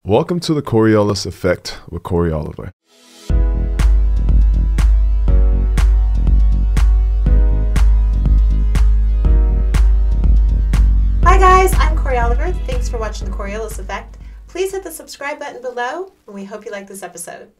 Welcome to the Coriolis Effect with Cory Oliver. Hi guys, I'm Cory Oliver. Thanks for watching the Coriolis Effect. Please hit the subscribe button below, and we hope you like this episode.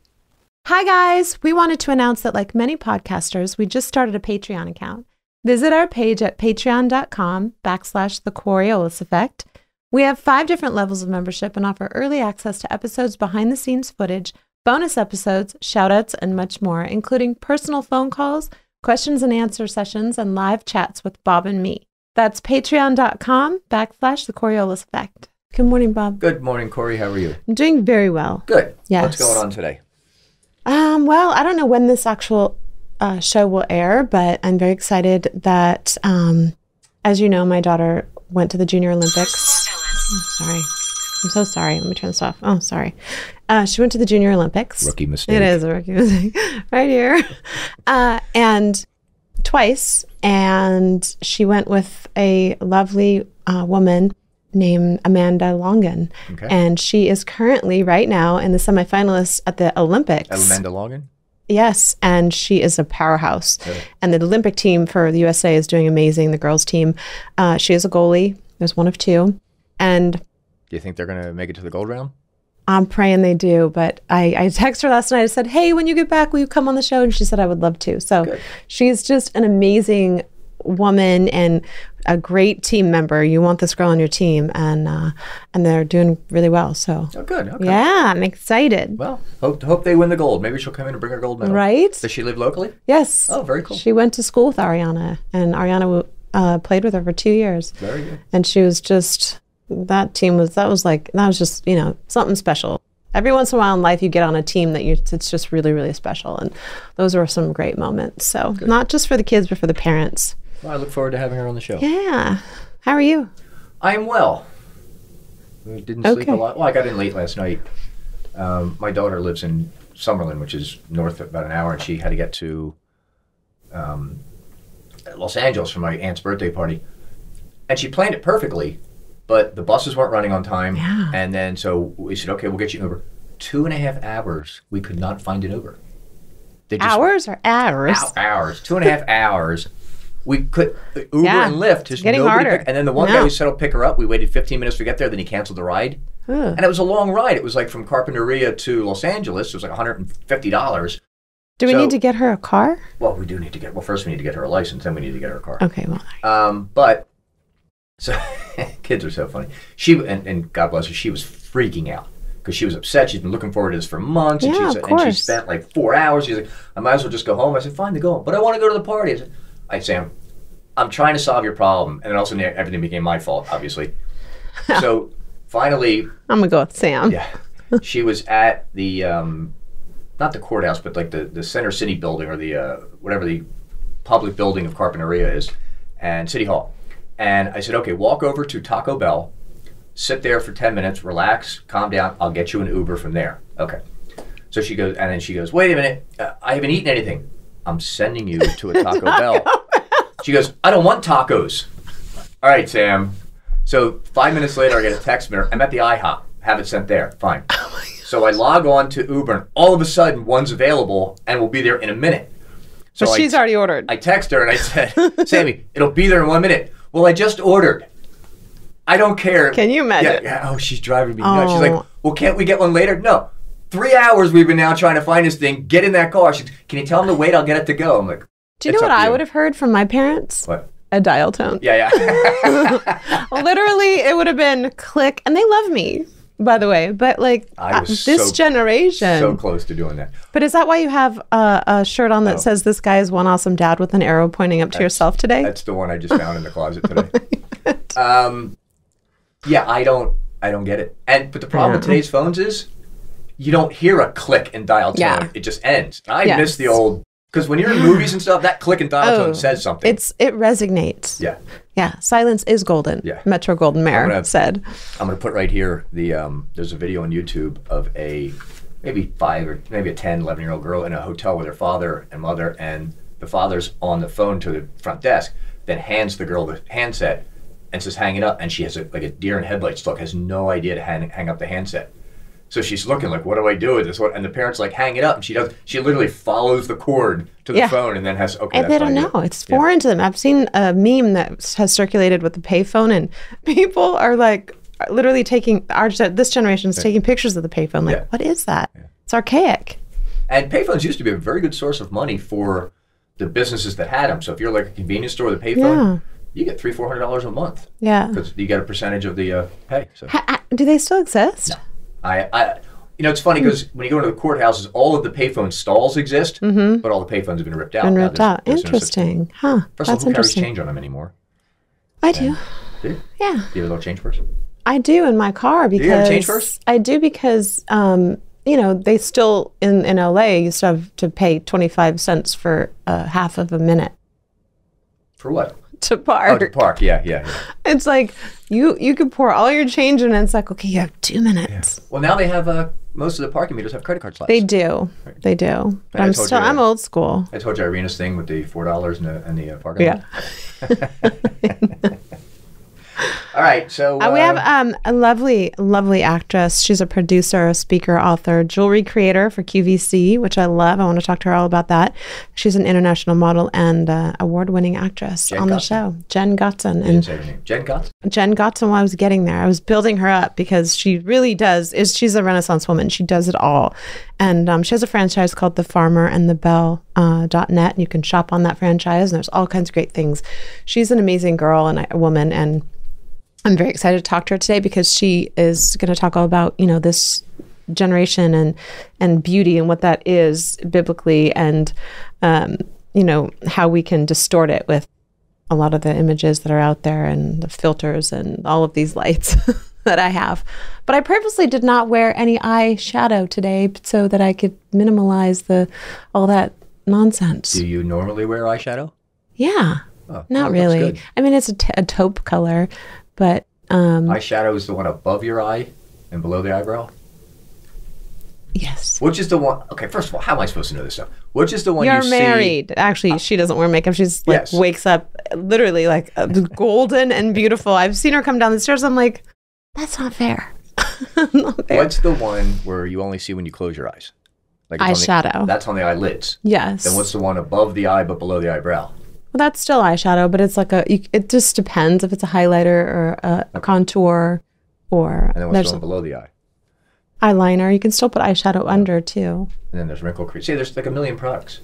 Hi guys, we wanted to announce that like many podcasters, we just started a Patreon account. Visit our page at patreon.com/the Coriolis Effect. We have 5 different levels of membership and offer early access to episodes, behind the scenes footage, bonus episodes, shoutouts, and much more, including personal phone calls, questions and answer sessions, and live chats with Bob and me. That's patreon.com/the Coriolis Effect. Good morning, Bob. Good morning, Cory. How are you? I'm doing very well. Good. Yes. What's going on today? Well, I don't know when this actual show will air, but I'm very excited that, as you know, my daughter went to the Junior Olympics. Oh, sorry. I'm so sorry. Let me turn this off. Oh, sorry. She went to the Junior Olympics. Rookie mistake. It is a rookie mistake. Right here. And twice. And she went with a lovely woman named Amanda Longan. Okay. And she is currently, right now, in the semifinalists at the Olympics. Amanda Longan? Yes, and she is a powerhouse. Really? And the Olympic team for the USA is doing amazing, the girls team. She is a goalie. There's one of 2. And Do you think they're going to make it to the gold round? I'm praying they do. But I texted her last night. I said, hey, when you get back, will you come on the show? And she said, I would love to. So Good. She's just an amazing woman and a great team member. You want this girl on your team. And they're doing really well. So Oh, good. Okay. yeah, I'm excited. Well, hope they win the gold. Maybe she'll come in and bring her gold medal. Right? Does she live locally? Yes. Oh, very cool. She went to school with Ariana. And Ariana played with her for 2 years. Very good. And she was just... That was just, you know, something special. Every once in a while in life, you get on a team that it's just really, really special. And those were some great moments. So Good. Not just for the kids, but for the parents. Well, I look forward to having her on the show. Yeah. How are you? I'm well. I didn't sleep a lot. Well, I got in late last night. My daughter lives in Summerlin, which is north of about an hour, and she had to get to Los Angeles for my aunt's birthday party. And she planned it perfectly, but the buses weren't running on time. Yeah. And then so we said, okay, we'll get you an Uber. 2.5 hours, we could not find an Uber. Hours or hours? Hours. 2.5 hours. We could, Uber and Lyft. Just getting harder. And then the one guy who said he'll pick her up, we waited 15 minutes to get there, then he canceled the ride. And it was a long ride. It was like from Carpinteria to Los Angeles. It was like $150. Do we need to get her a car? Well, we do need to first we need to get her a license, then we need to get her a car. Okay, well. But, so, kids are so funny. She, and God bless her, she was freaking out because she was upset. She's been looking forward to this for months. And, Yeah, of course. and she spent like 4 hours. She's like, I might as well just go home. I said, fine, to go home. But I want to go to the party. I said, Sam, I'm trying to solve your problem. And then also everything became my fault, obviously. So finally. I'm going to go with Sam. Yeah. She was at the, not the courthouse, but like the Center City building or the, whatever the public building of Carpinteria is, and City Hall. And I said, okay, walk over to Taco Bell, sit there for 10 minutes, relax, calm down. I'll get you an Uber from there. Okay. So she goes, and then she goes, wait a minute, I haven't eaten anything. I'm sending you to a Taco Bell. She goes, I don't want tacos. All right, Sam. So 5 minutes later, I get a text from her. I'm at the IHOP. Have it sent there. Fine. Oh my God. So I log on to Uber, and all of a sudden, one's available and will be there in a minute. So but she's already ordered. I text her and I said, Sammy, it'll be there in 1 minute. Well, I just ordered. I don't care. Can you imagine? Yeah. Oh, she's driving me nuts. She's like, well, can't we get one later? No. 3 hours we've been now trying to find this thing. Get in that car. She said, can you tell him to wait? I'll get it to go. I'm like, do you know what I would have heard from my parents? What? A dial tone. Yeah. Literally, it would have been click. And they love me, by the way. But like this generation. So close to doing that. But is that why you have a shirt on that says this guy is one awesome dad with an arrow pointing up to yourself today? That's the one I just found in the closet today. Yeah, I don't get it. But the problem with today's phones is you don't hear a click and dial tone. Yeah. It just ends. I miss the old, because when you're in movies and stuff, that click and dial tone says something. It resonates. Yeah. Yeah. Silence is golden. Yeah. Metro Golden Mare said. I'm going to put right here there's a video on YouTube of maybe 5 or maybe a 10, 11-year-old girl in a hotel with her father and mother, and the father's on the phone to the front desk, then hands the girl the handset and says hang it up, and she has like a deer in headlights look, has no idea to hang up the handset. So she's looking like, what do I do with this? And the parents like hang it up, and she does. She literally follows the cord to the phone, and then has And they don't know. It's foreign to them. I've seen a meme that has circulated with the payphone, and people are like literally taking this generation is taking pictures of the payphone. Like, what is that? Yeah. It's archaic. And payphones used to be a very good source of money for the businesses that had them. So if you're like a convenience store with a payphone, you get $300-400 a month. Yeah, because you get a percentage of the pay. So. Do they still exist? No. It's funny because when you go to the courthouses, all of the payphone stalls exist, but all the payphones have been ripped out. Interesting. Huh. First of all, who carries change on them anymore? I do. Do you? Yeah. Do you have a little change purse? I do in my car because. Do you have a change purse? I do because, they still, in LA, used to have to pay 25 cents for half of a minute. For what? To park. Oh, to park, yeah. It's like, you could pour all your change in, and it's like, okay, you have 2 minutes. Yeah. Well, now they have, most of the parking meters have credit card slots. They do. Right. They do. But I'm old school. I told you Irina's thing with the $4 and the parking lot. Yeah. All right, so... we have a lovely actress. She's a producer, a speaker, author, jewelry creator for QVC, which I love. I want to talk to her all about that. She's an international model and award-winning actress on the show. Jenn Gotzon. You didn't say her name. Jenn Gotzon? Jenn Gotzon, while I was getting there. I was building her up because she really she's a Renaissance woman. She does it all. And she has a franchise called The Farmer and the Belle .net. You can shop on that franchise, and there's all kinds of great things. She's an amazing girl and a woman, and I'm very excited to talk to her today because she is going to talk all about, this generation and beauty and what that is biblically and, how we can distort it with a lot of the images that are out there and the filters and all of these lights that I have. But I purposely did not wear any eyeshadow today so that I could minimize all that nonsense. Do you normally wear eyeshadow? Yeah. Oh, not really. I mean, it's a taupe color. But eyeshadow is the one above your eye and below the eyebrow? Yes. Which is the one? Okay, first of all, how am I supposed to know this stuff? Which is the one You're married. Actually, she doesn't wear makeup. She's wakes up literally like golden and beautiful. I've seen her come down the stairs. I'm like, that's not fair. Not fair. What's the one where you only see when you close your eyes? Like eyeshadow. That's on the eyelids. Yes. Then what's the one above the eye but below the eyebrow? Well, that's still eyeshadow, but it's like it just depends if it's a highlighter or a contour or... And then what's the one below the eye? Eyeliner. You can still put eyeshadow under, too. And then there's wrinkle cream. See, there's like a million products.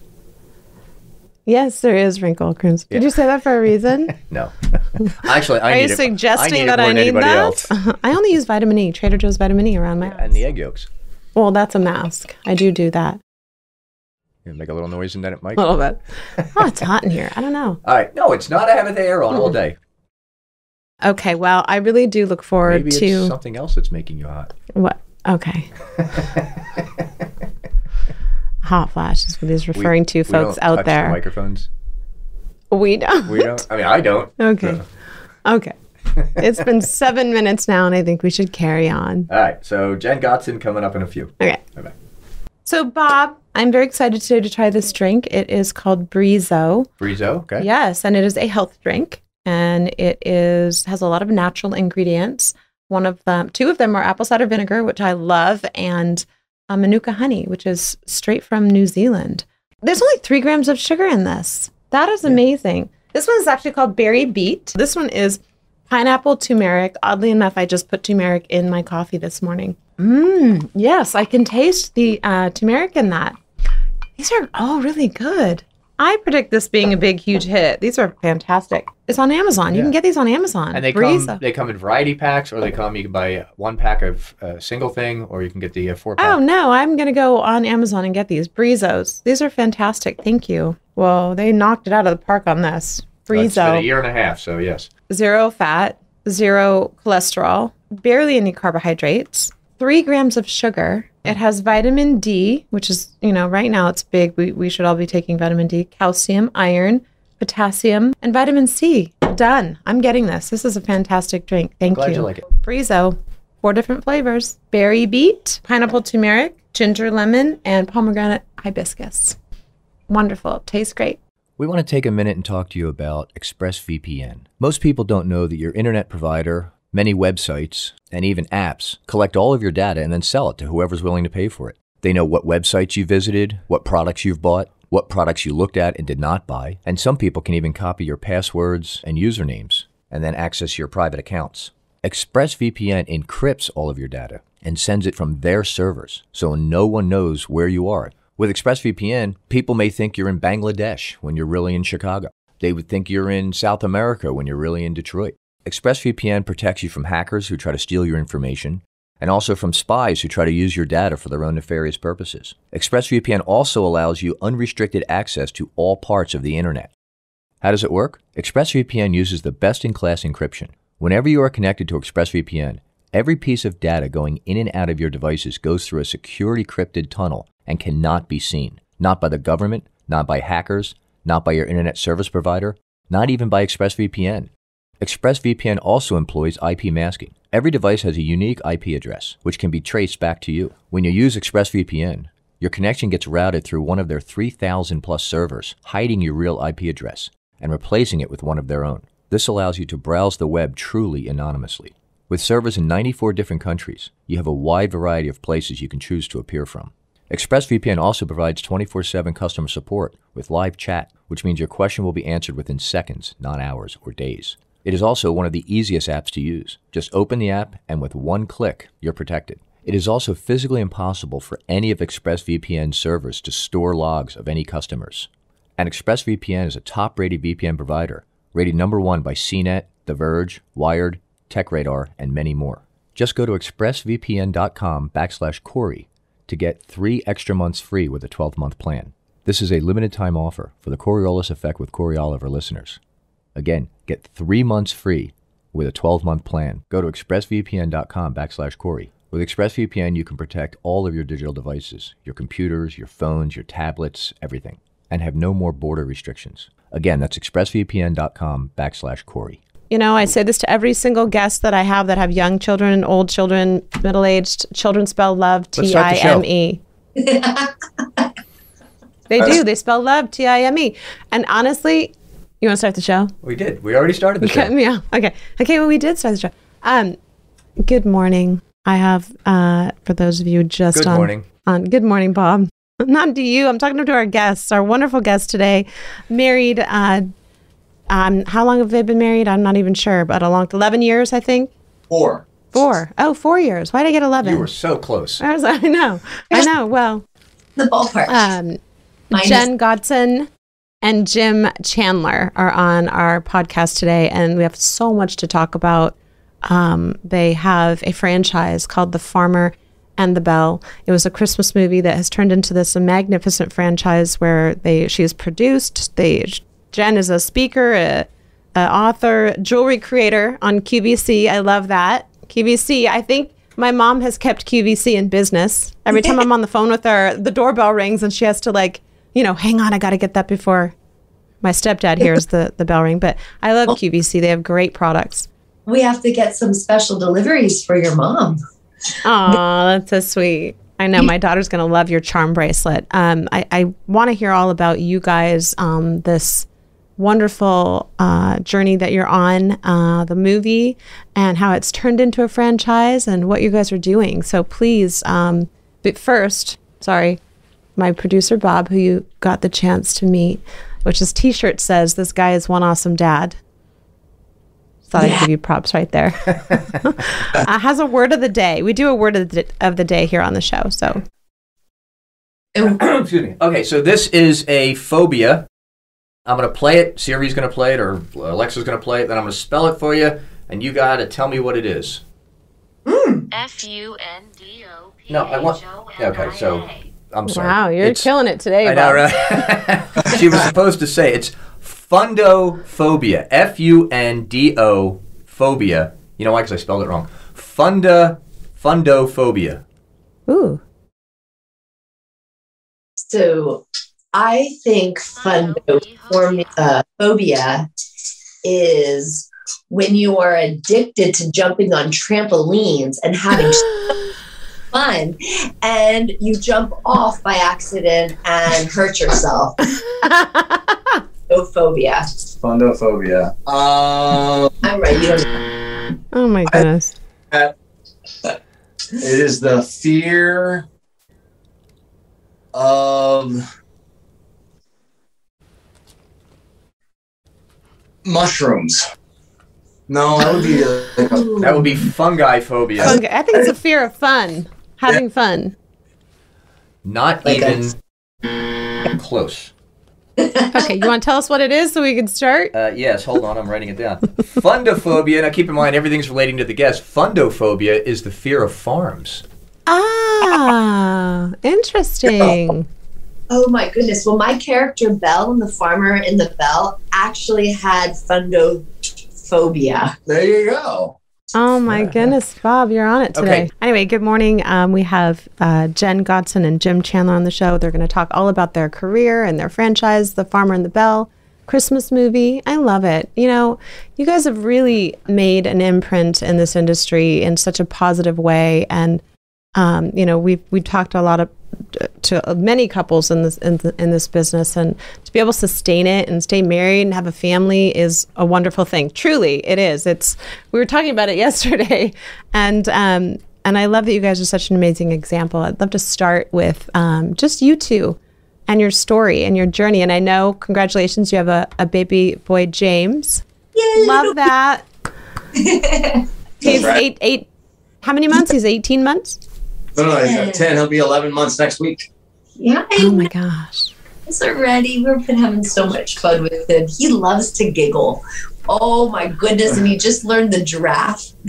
Yes, there is wrinkle creams. Did you say that for a reason? No. Actually, Are you suggesting that I need that? I only use vitamin E, Trader Joe's vitamin E around my house. And the egg yolks. Well, that's a mask. I do that. You make a little noise in that, Mike? A little bit. Oh, it's hot in here. I don't know. All right. No, it's not. I have the air on all day. Okay. Well, I really do look forward Maybe to... it's something else that's making you hot. What? Okay. Hot flash is what he's referring to, folks out touch there. The microphones. We don't. We don't. I mean, I don't. Okay. Okay. It's been 7 minutes now, and I think we should carry on. All right. So Jenn Gotzon coming up in a few. Okay. Bye-bye. So, Bob, I'm very excited today to try this drink. It is called Brizo. Brizo, okay. Yes, and it is a health drink, and it has a lot of natural ingredients. Two of them are apple cider vinegar, which I love, and Manuka honey, which is straight from New Zealand. There's only 3 grams of sugar in this. That is amazing. This one is actually called Berry Beet. This one is pineapple turmeric. Oddly enough, I just put turmeric in my coffee this morning. Yes, I can taste the turmeric in that. These are all really good. I predict this being a big, huge hit. These are fantastic. It's on Amazon. You can get these on Amazon. And they come in variety packs, or you can buy 1 pack of a single thing, or you can get the 4-pack. Oh, no, I'm going to go on Amazon and get these. Brizos. These are fantastic. Thank you. Well, they knocked it out of the park on this. Brizo. It's been a year and a half, so yes. 0 fat, 0 cholesterol, barely any carbohydrates, 3 grams of sugar. It has vitamin D, which is, right now it's big. We should all be taking vitamin D, calcium, iron, potassium, and vitamin C. Done. I'm getting this. This is a fantastic drink. Thank you. Glad you like it. Brizo. 4 different flavors. Berry beet, pineapple turmeric, ginger lemon, and pomegranate hibiscus. Wonderful. Tastes great. We want to take a minute and talk to you about Expressvpn. Most people don't know that your internet provider Many websites and even apps collect all of your data and then sell it to whoever's willing to pay for it. They know what websites you visited, what products you've bought, what products you looked at and did not buy, and some people can even copy your passwords and usernames and then access your private accounts. Expressvpn encrypts all of your data and sends it from their servers, so no one knows where you are. With Expressvpn, people may think you're in Bangladesh when you're really in Chicago. They would think you're in South America when you're really in Detroit. Expressvpn protects you from hackers who try to steal your information, and also from spies who try to use your data for their own nefarious purposes. Expressvpn also allows you unrestricted access to all parts of the internet. How does it work? Expressvpn uses the best-in-class encryption. Whenever you are connected to Expressvpn, every piece of data going in and out of your devices goes through a securely encrypted tunnel and cannot be seen. Not by the government, not by hackers, not by your internet service provider, not even by Expressvpn. Expressvpn also employs IP masking. Every device has a unique IP address, which can be traced back to you. When you use Expressvpn, your connection gets routed through one of their 3,000 plus servers, hiding your real IP address and replacing it with one of their own. This allows you to browse the web truly anonymously. With servers in 94 different countries, you have a wide variety of places you can choose to appear from. Expressvpn also provides 24/7 customer support with live chat, which means your question will be answered within seconds, not hours or days. It is also one of the easiest apps to use. Just open the app and with one click, you're protected. It is also physically impossible for any of Expressvpn's servers to store logs of any customers. And Expressvpn is a top-rated VPN provider, rated #1 by CNET, The Verge, Wired, TechRadar, and many more. Just go to expressvpn.com/Cory to get 3 extra months free with a 12-month plan. This is a limited time offer for the Coriolis Effect with Cory Oliver listeners. Again, get 3 months free with a 12-month plan. Go to expressvpn.com/Cory. With ExpressVPN, you can protect all of your digital devices, your computers, your phones, your tablets, everything, and have no more border restrictions. Again, that's expressvpn.com/Cory. You know, I say this to every single guest that I have that have young children, old children, middle-aged children. Spell love T-I-M-E. They do. They spell love T-I-M-E. And honestly, you want to start the show? We did. We already started the show. Yeah. Okay. Well, we did start the show. Good morning. I have, for those of you just Good morning. Good morning, Bob. Not to you. I'm talking to our guests, our wonderful guests today. Married, how long have they been married? I'm not even sure, but 11 years, I think. 4. 4. Oh, 4 years. Why did I get 11? You were so close. I know. Well, The ballpark. Jenn Gotzon and Jim Chandler are on our podcast today, and we have so much to talk about. They have a franchise called The Farmer and the Belle. It was a Christmas movie that has turned into this magnificent franchise where she is produced. Jenn is a speaker, an author, jewelry creator on QVC. I love that. QVC, I think my mom has kept QVC in business. Every time I'm on the phone with her, the doorbell rings and she has to hang on, I got to get that before my stepdad hears the bell ring. But I love QVC. They have great products. We have to get some special deliveries for your mom. Oh, that's so sweet. I know my daughter's going to love your charm bracelet. I want to hear all about you guys, this wonderful journey that you're on, the movie, and how it's turned into a franchise and what you guys are doing. So please, but first, my producer Bob, who you got the chance to meet, which his t-shirt says, "This guy is one awesome dad." Thought I'd give you props right there. Has a word of the day. We do a word of the day here on the show. So, excuse me. Okay, so this is a phobia. I'm going to play it. Siri's going to play it, or Alexa's going to play it. Then I'm going to spell it for you, and you got to tell me what it is. Fundaphobia. No, I want. Okay, so I'm sorry. Wow, you're killing it today, I Bob. know, right? She was supposed to say it's Fundaphobia. Fundaphobia. Phobia. You know why? Because I spelled it wrong. Fundaphobia. Ooh. So I think fundaphobia is when you are addicted to jumping on trampolines and having fun, and you jump off by accident and hurt yourself. Fundaphobia. Fundaphobia. I'm right. You don't know. Oh my goodness. It is the fear of mushrooms. No, that would be that would be fungi phobia. I think it's a fear of fun, having fun. Not Like even close. Okay, you want to tell us what it is so we can start? Yes, hold on, I'm writing it down. Fundaphobia, now keep in mind everything's relating to the guest. Fundaphobia is the fear of farms. Ah, interesting. Oh my goodness. Well, my character Belle, the farmer in the Belle, actually had fundaphobia. There you go. Oh my goodness, Bob, you're on it today. Okay. Anyway, good morning. We have Jenn Gotzon and Jim Chandler on the show. They're going to talk all about their career and their franchise, The Farmer and the Belle, Christmas movie. I love it. You know, you guys have really made an imprint in this industry in such a positive way. And, you know, we've talked a lot to many couples in this business, and to be able to sustain it and stay married and have a family is a wonderful thing. Truly, it is. We were talking about it yesterday, and I love that you guys are such an amazing example. I'd love to start with just you two and your story and your journey. And I know, congratulations, you have a baby boy, James. Yay! Love that. He's right. eight. How many months? He's 18 months. No, he's got 10. He'll be 11 months next week. Yeah. Oh my gosh. He's already. We've been having so much fun with him. He loves to giggle. Oh my goodness. And he just learned the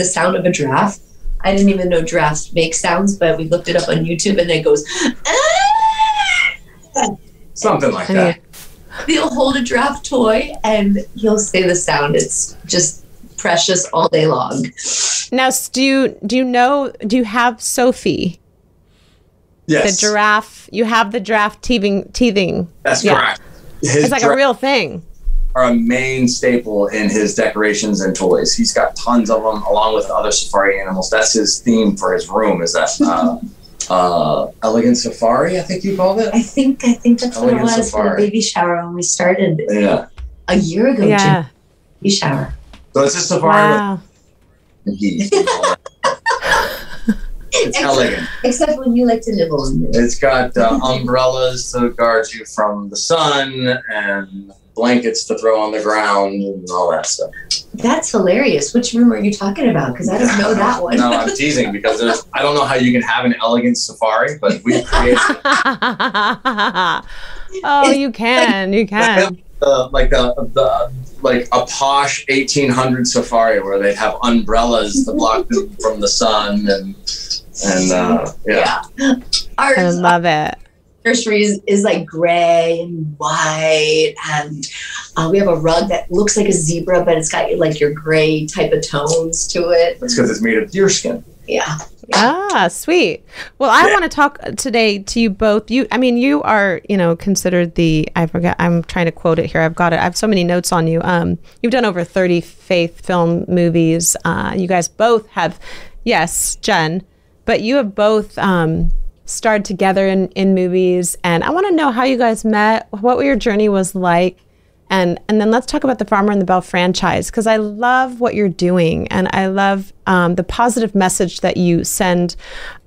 sound of a giraffe. I didn't even know giraffes make sounds, but we looked it up on YouTube and it goes, ah! Something like that. He'll hold a giraffe toy and he'll say the sound. It's just precious all day long. Now, do you have Sophie? Yes. The giraffe. You have the giraffe teething. That's yeah. correct. It's like a real thing. Are a main staple in his decorations and toys. He's got tons of them, along with other safari animals. That's his theme for his room. Is that elegant safari? I think you called it. I think that's what it was Safari. for the baby shower when we started. Yeah. A year ago. Yeah. Jim. Baby shower. So it's a safari. Wow. It's elegant. Except when you like to nibble in it. It's got umbrellas to guard you from the sun and blankets to throw on the ground and all that stuff. That's hilarious. Which room are you talking about? Because I don't know that one. No, I'm teasing because I don't know how you can have an elegant safari, but we created Oh, you can. like a posh 1800 safari where they have umbrellas to block them from the sun and yeah. I love it. Nursery is like gray and white, and we have a rug that looks like a zebra, but it's got like your gray type of tones to it. That's because it's made of deer skin. Yeah. Ah, sweet. Well, I want to talk today to you both. You are, considered I'm trying to quote it here. I've got it. I have so many notes on you. You've done over 30 faith film movies. You guys both have, yes, Jenn, but you have both starred together in movies. And I want to know how you guys met, what your journey was like. And then let's talk about the Farmer and the Belle franchise, because I love what you're doing, and I love the positive message that you send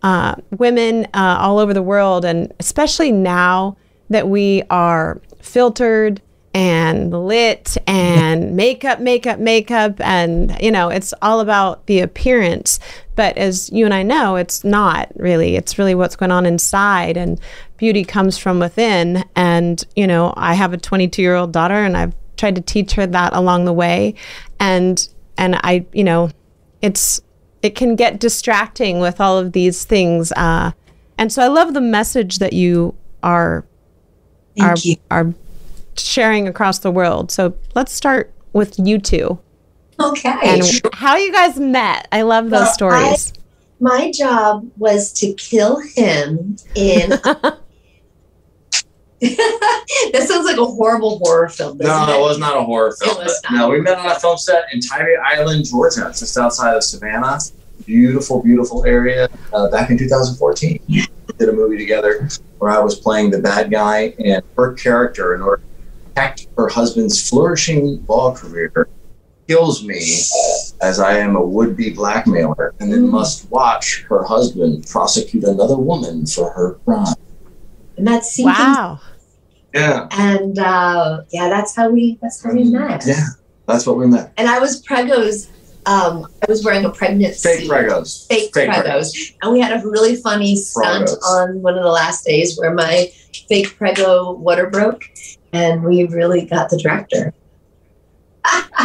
women all over the world, and especially now that we are filtered and lit and makeup, and it's all about the appearance. But as you and I know, it's not really. It's really what's going on inside, and beauty comes from within. And I have a 22-year-old daughter, and I've tried to teach her that along the way. And I, it can get distracting with all of these things. And so I love the message that you are sharing across the world. So let's start with you two. Okay. And how you guys met. I love those stories. My job was to kill him in... That sounds like a horrible horror film. No, it was not a horror film. No, we met on a film set in Tybee Island, Georgia, just outside of Savannah. Beautiful, beautiful area. Back in 2014, we did a movie together where I was playing the bad guy, and her character, in order to protect her husband's flourishing law career, kills me as I am a would-be blackmailer and then must watch her husband prosecute another woman for her crime. And that's sinking. Wow. Yeah. And that's how we met. Yeah, that's what we met. And I was pregos. I was wearing a pregnant Fake suit. pregos. Fake pregos. And we had a really funny stunt on one of the last days where my fake prego water broke, and we really got the director.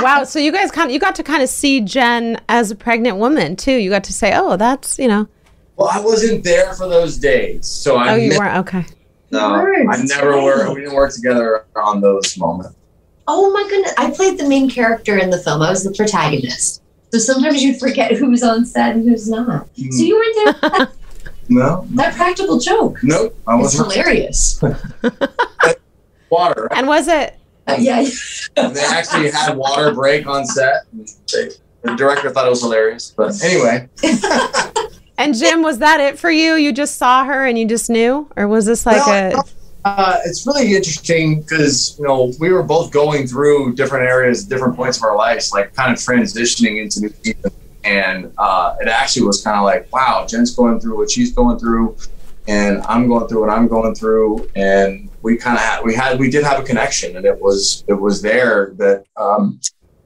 Wow. So you guys got to kind of see Jenn as a pregnant woman too. You got to say, oh, that's, Well, I wasn't there for those days. So you weren't? Okay. No, I never were. We didn't work together on those moments. Oh my goodness. I played the main character in the film. I was the protagonist. So sometimes you forget who's on set and who's not. So you weren't there for that, No. that practical joke. Nope. I wasn't. It's hilarious. Water. Right? And was it? Yeah. And they actually had water break on set. The director thought it was hilarious. But anyway. And Jim, was that it for you? You just saw her and you just knew? Or was this like it's really interesting because, we were both going through different areas, different points of our lives, like kind of transitioning into new season. And it actually was kind of like, wow, Jenn's going through what she's going through, and I'm going through what I'm going through. And we kind of we did have a connection, and it was there that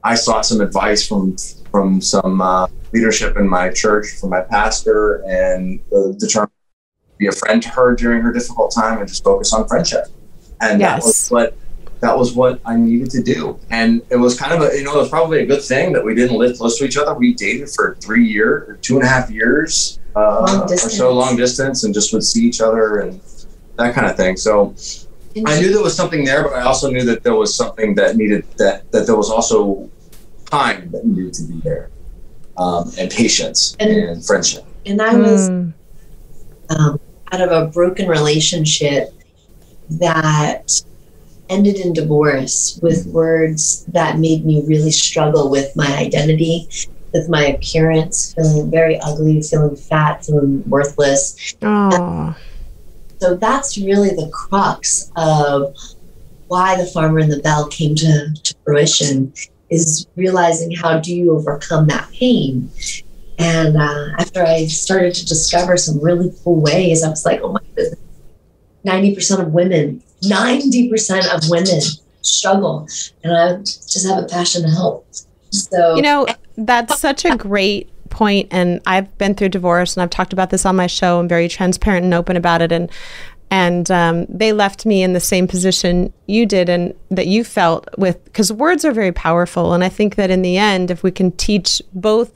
I sought some advice from some leadership in my church, from my pastor, and determined to be a friend to her during her difficult time and just focus on friendship. And yes. that was what I needed to do. And it was kind of it was probably a good thing that we didn't live close to each other. We dated for 3 years or 2.5 years or so, long distance, and just would see each other and that kind of thing. So I knew there was something there, but I also knew that there was something that needed that there was also time that needed to be there, and patience and friendship. And I was out of a broken relationship that ended in divorce with words that made me really struggle with my identity, with my appearance, feeling very ugly, feeling fat, feeling worthless. Oh. So that's really the crux of why The Farmer and the Belle came to fruition, is realizing how do you overcome that pain. And after I started to discover some really cool ways, I was like, oh my goodness, 90% of women struggle. And I just have a passion to help. So, that's such a great point. And I've been through divorce, and I've talked about this on my show. I'm very transparent and open about it. And they left me in the same position you did and that you felt with, because words are very powerful. And I think that in the end, if we can teach both,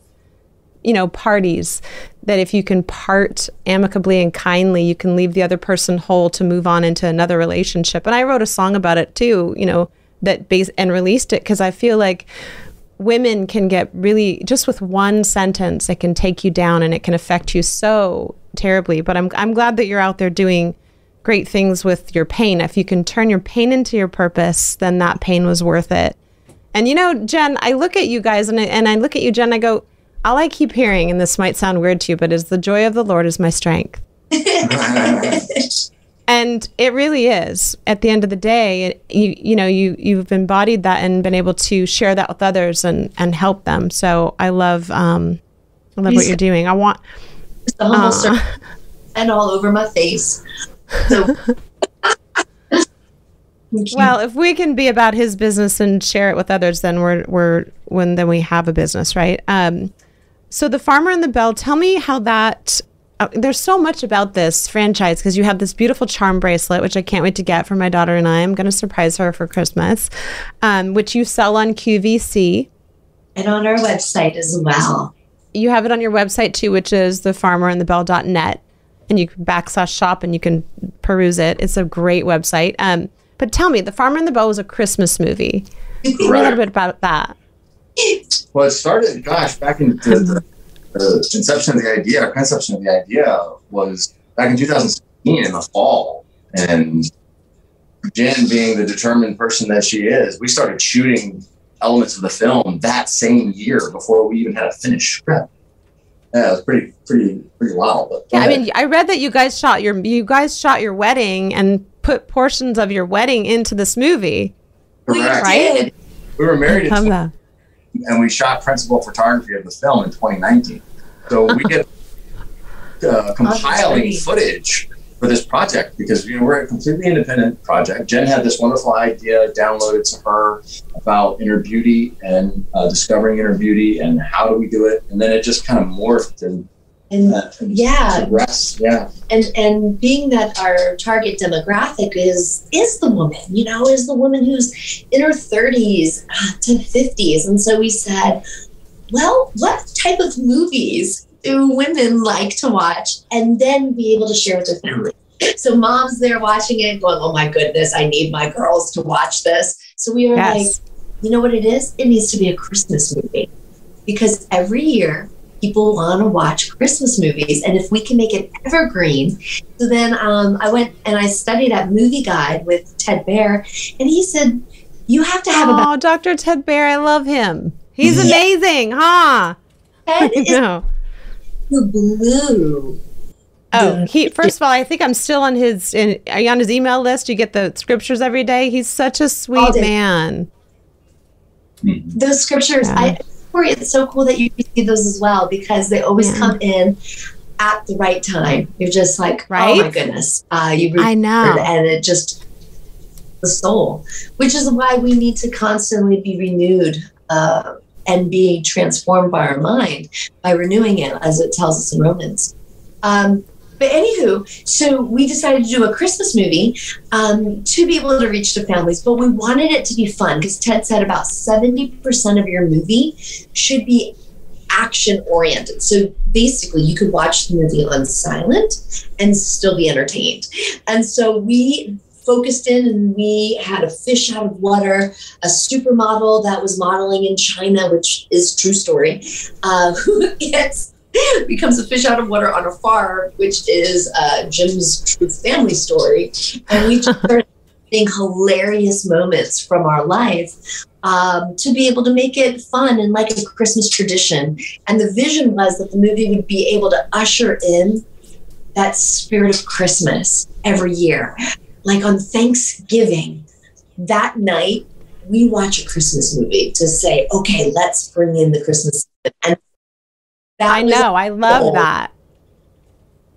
parties, that if you can part amicably and kindly, you can leave the other person whole to move on into another relationship. And I wrote a song about it too, and released it because I feel like women can get really, just with one sentence, it can take you down and it can affect you so terribly. But I'm glad that you're out there doing great things with your pain. If you can turn your pain into your purpose, then that pain was worth it. And Jenn, I look at you guys and I look at you, Jenn, I go, all I keep hearing, and this might sound weird to you, but is the joy of the Lord is my strength. And it really is. At the end of the day, you've embodied that and been able to share that with others and help them. So I love what you're doing. I want the humble and all over my face. So. Well, if we can be about His business and share it with others, then then we have a business, right? So The Farmer and the Belle, tell me how that. There's so much about this franchise because you have this beautiful charm bracelet, which I can't wait to get for my daughter and I. I'm going to surprise her for Christmas, which you sell on QVC. And on our website as well. You have it on your website too, which is thefarmerandthebelle.net. And you can /shop and you can peruse it. It's a great website. But tell me, The Farmer and the Belle was a Christmas movie. Tell me a little bit about that. Well, it started, back in the conception of the idea was back in 2016 in the fall. And Jenn, being the determined person that she is, we started shooting elements of the film that same year before we even had a finished script. Yeah, it was pretty wild. But yeah, I mean, I read that you guys shot your wedding and put portions of your wedding into this movie. Correct. Right? We were married in and we shot principal photography of the film in 2019. So we did compiling footage for this project because we're a completely independent project. Jen had this wonderful idea downloaded to her about inner beauty and discovering inner beauty and how do we do it, and then it just kind of morphed and progressed. And being that our target demographic is the woman, is the woman who's in her 30s to 50s, and so we said, well, what type of movies do women like to watch and then be able to share with their family? So mom's there watching it going, oh my goodness, I need my girls to watch this. So we were like, you know what it is? It needs to be a Christmas movie because every year people want to watch Christmas movies. And if we can make it evergreen. So then I went and I studied at Movie Guide with Ted Baer. And he said, you have to have about... Dr. Ted Baer, I love him. He's amazing, huh? Ted is the blue. Oh, first of all, I think I'm still on are you on his email list? You get the scriptures every day. He's such a sweet man. Those scriptures, Cory, it's so cool that you receive those as well because they always come in at the right time. You're just like, oh my goodness. I know. And it just, the soul, which is why we need to constantly be renewed and being transformed by our mind by renewing it, as it tells us in Romans. But anywho, so we decided to do a Christmas movie to be able to reach the families, but we wanted it to be fun because Ted said about 70% of your movie should be action oriented. So basically you could watch the movie on silent and still be entertained. And so we focused in and we had a fish out of water, a supermodel that was modeling in China, which is true story, who becomes a fish out of water on a farm, which is Jim's true family story. And we just started getting hilarious moments from our life to be able to make it fun and like a Christmas tradition. And the vision was that the movie would be able to usher in that spirit of Christmas every year. Like on Thanksgiving, that night, we watch a Christmas movie to say, okay, let's bring in the Christmas. And I know. I love that.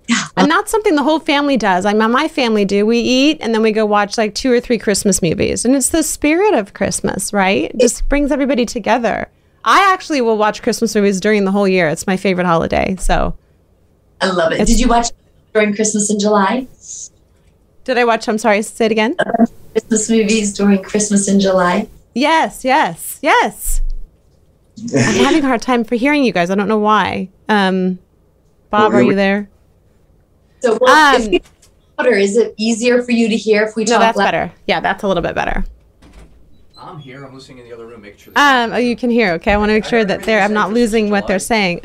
Yeah. And that's something the whole family does. My family do. We eat and then we go watch like 2 or 3 Christmas movies. And it's the spirit of Christmas, right? It just brings everybody together. I actually will watch Christmas movies during the whole year. It's my favorite holiday. So I love it. Did you watch during Christmas in July? Did I watch? I'm sorry. Say it again. Christmas movies during Christmas in July? Yes. I'm having a hard time for hearing you guys. I don't know why. Bob, are you there? So, if you louder, is it easier for you to hear if we talk? No, that's better. Yeah, that's a little bit better. I'm here. I'm listening in the other room. Make sure. Oh, you can hear. Okay, I want to make sure that I'm not losing what they're saying.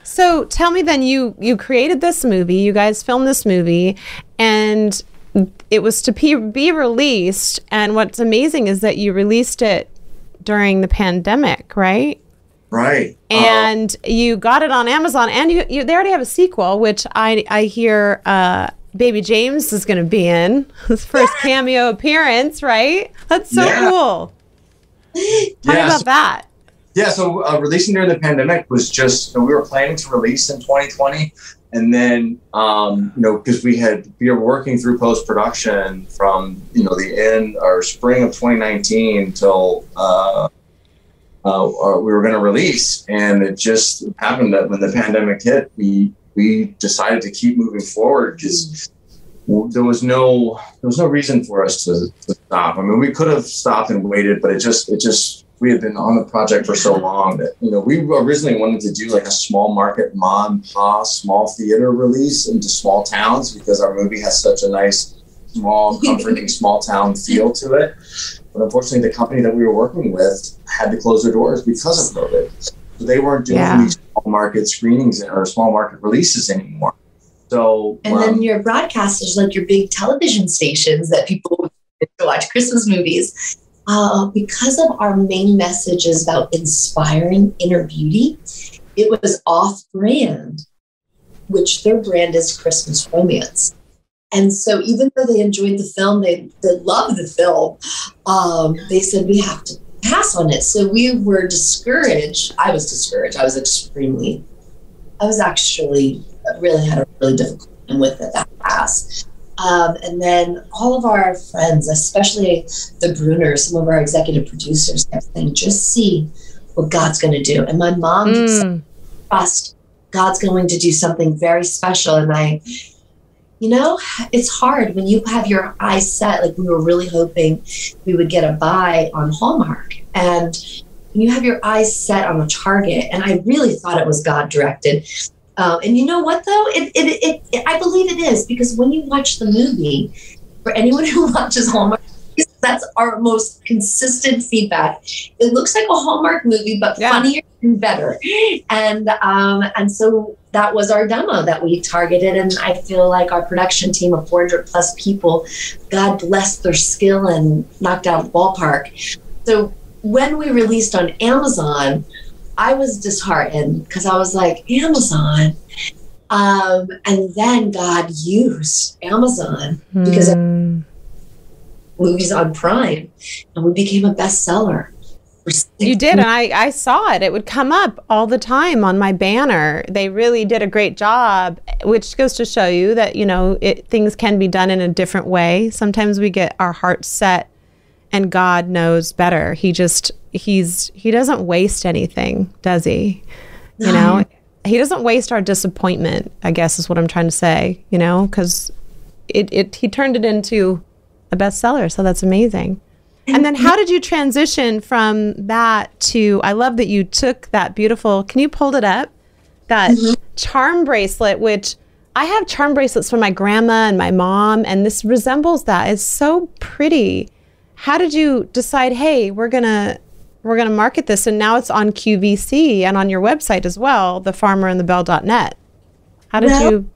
So tell me then, you created this movie. You guys filmed this movie, and it was to be released. And what's amazing is that you released it during the pandemic, right? Right. And you got it on Amazon, and they already have a sequel, which I hear Baby James is going to be in his first cameo appearance, right? That's so cool. Tell me about that. Yeah, so releasing during the pandemic was just, we were planning to release in 2020. And then, because we were working through post-production from, the end or spring of 2019 till we were going to release. And it just happened that when the pandemic hit, we decided to keep moving forward because there was no reason for us to stop. I mean, we could have stopped and waited, but it just we had been on the project for so long that, we originally wanted to do like a small market mom and pop small theater release into small towns because our movie has such a nice, small, comforting small town feel to it. But unfortunately, the company that we were working with had to close their doors because of COVID. So they weren't doing these small market screenings or small market releases anymore. So, and then your broadcasters, like your big television stations that people to watch Christmas movies, because of our main message is about inspiring inner beauty, it was off-brand, which their brand is Christmas romance. And so even though they enjoyed the film, they loved the film, they said we have to pass on it. So we were discouraged. I was discouraged. I was actually really had a really difficult time with it, that pass. And then all of our friends, especially the Bruners, some of our executive producers, kept saying, just see what God's going to do. And my mom just said, trust, God's going to do something very special. And it's hard when you have your eyes set, like we were really hoping we would get a buy on Hallmark. And when you have your eyes set on a target, and I really thought it was God directed. And you know what, though? I believe it is, because when you watch the movie, for anyone who watches Hallmark, that's our most consistent feedback. It looks like a Hallmark movie, but funnier and better. And so that was our demo that we targeted. And I feel like our production team of 400 plus people, God blessed their skill and knocked out the ballpark. So when we released on Amazon, I was disheartened because I was like, Amazon. And then God used Amazon because movies on Prime, and we became a bestseller. You did, and I saw it. It would come up all the time on my banner. They really did a great job, which goes to show you that, things can be done in a different way. Sometimes we get our hearts set, and God knows better. He doesn't waste anything, does he? He doesn't waste our disappointment, I guess is what I'm trying to say, because he turned it into a bestseller. So that's amazing. And then how did you transition from that to, I love that you took that beautiful, can you pull it up? That charm bracelet, which I have charm bracelets for my grandma and my mom, and this resembles that. It's so pretty. How did you decide, hey, we're gonna market this, and now it's on QVC and on your website as well, thefarmerandthebelle.net. How did you?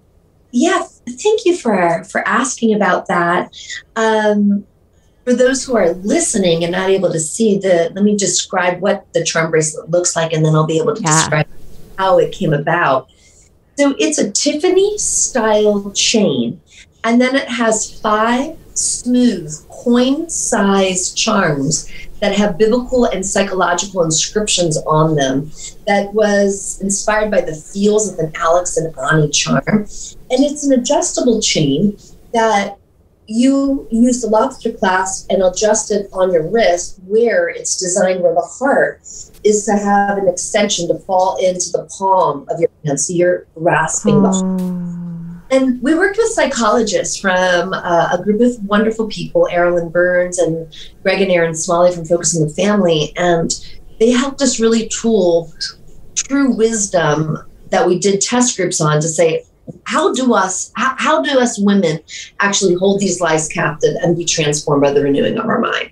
Yeah, thank you for asking about that. For those who are listening and not able to see, let me describe what the charm bracelet looks like, and then I'll be able to describe how it came about. So it's a Tiffany style chain, and then it has 5 smooth coin-sized charms that have biblical and psychological inscriptions on them that was inspired by the feels of an Alex and Ani charm. And it's an adjustable chain that you use the lobster clasp and adjust it on your wrist, where it's designed where the heart is to have an extension to fall into the palm of your hand. So you're grasping the heart. And we worked with psychologists from a group of wonderful people, Erilyn Burns and Greg and Aaron Smalley from Focus on the Family. And they helped us really tool true wisdom that we did test groups on to say, how do us women actually hold these lies captive and be transformed by the renewing of our mind?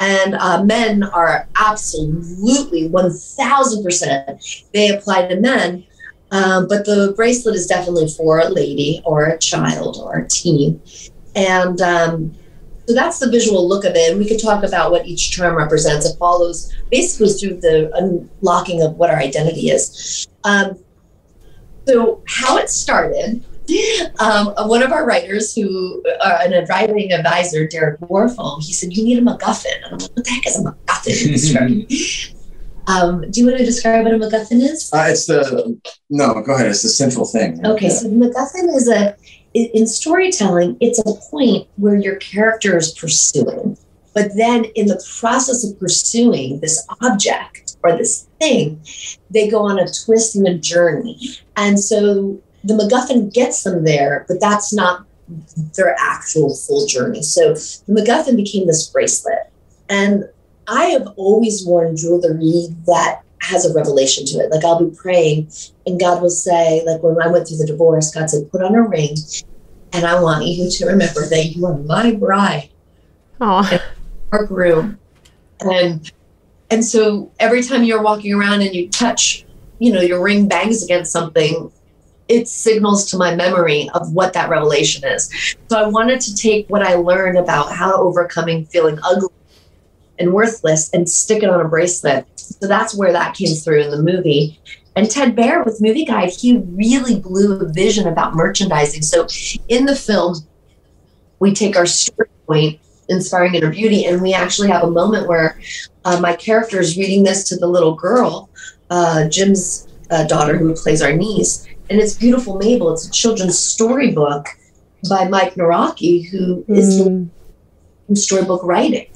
And men are absolutely 1000%. They apply to men. But the bracelet is definitely for a lady or a child or a teen. And so that's the visual look of it. And we could talk about what each charm represents. It follows basically through the unlocking of what our identity is. So how it started, one of our writers who, an writing advisor, Derek Warfel, he said, you need a MacGuffin. And I'm like, what the heck is a MacGuffin? Do you want to describe what a MacGuffin is? No, go ahead. It's the central thing. Okay, so the MacGuffin is in storytelling, it's a point where your character is pursuing. But then in the process of pursuing this object or this thing, they go on a twist and a journey. And so the MacGuffin gets them there, but that's not their actual full journey. So the MacGuffin became this bracelet. And I have always worn jewelry that has a revelation to it. Like I'll be praying and God will say, like when I went through the divorce, God said, put on a ring and I want you to remember that you are my bride. Oh, our groom. And so every time you're walking around and you touch, your ring bangs against something, it signals to my memory of what that revelation is. So I wanted to take what I learned about how overcoming feeling ugly and worthless and stick it on a bracelet. So that's where that came through in the movie. And Ted Baer with Movie Guide, he really blew a vision about merchandising. So in the film, we take our story point inspiring inner beauty. And we actually have a moment where my character is reading this to the little girl, Jim's daughter, who plays our niece. And it's Beautiful Mabel. It's a children's storybook by Mike Naraki, who is in storybook writing.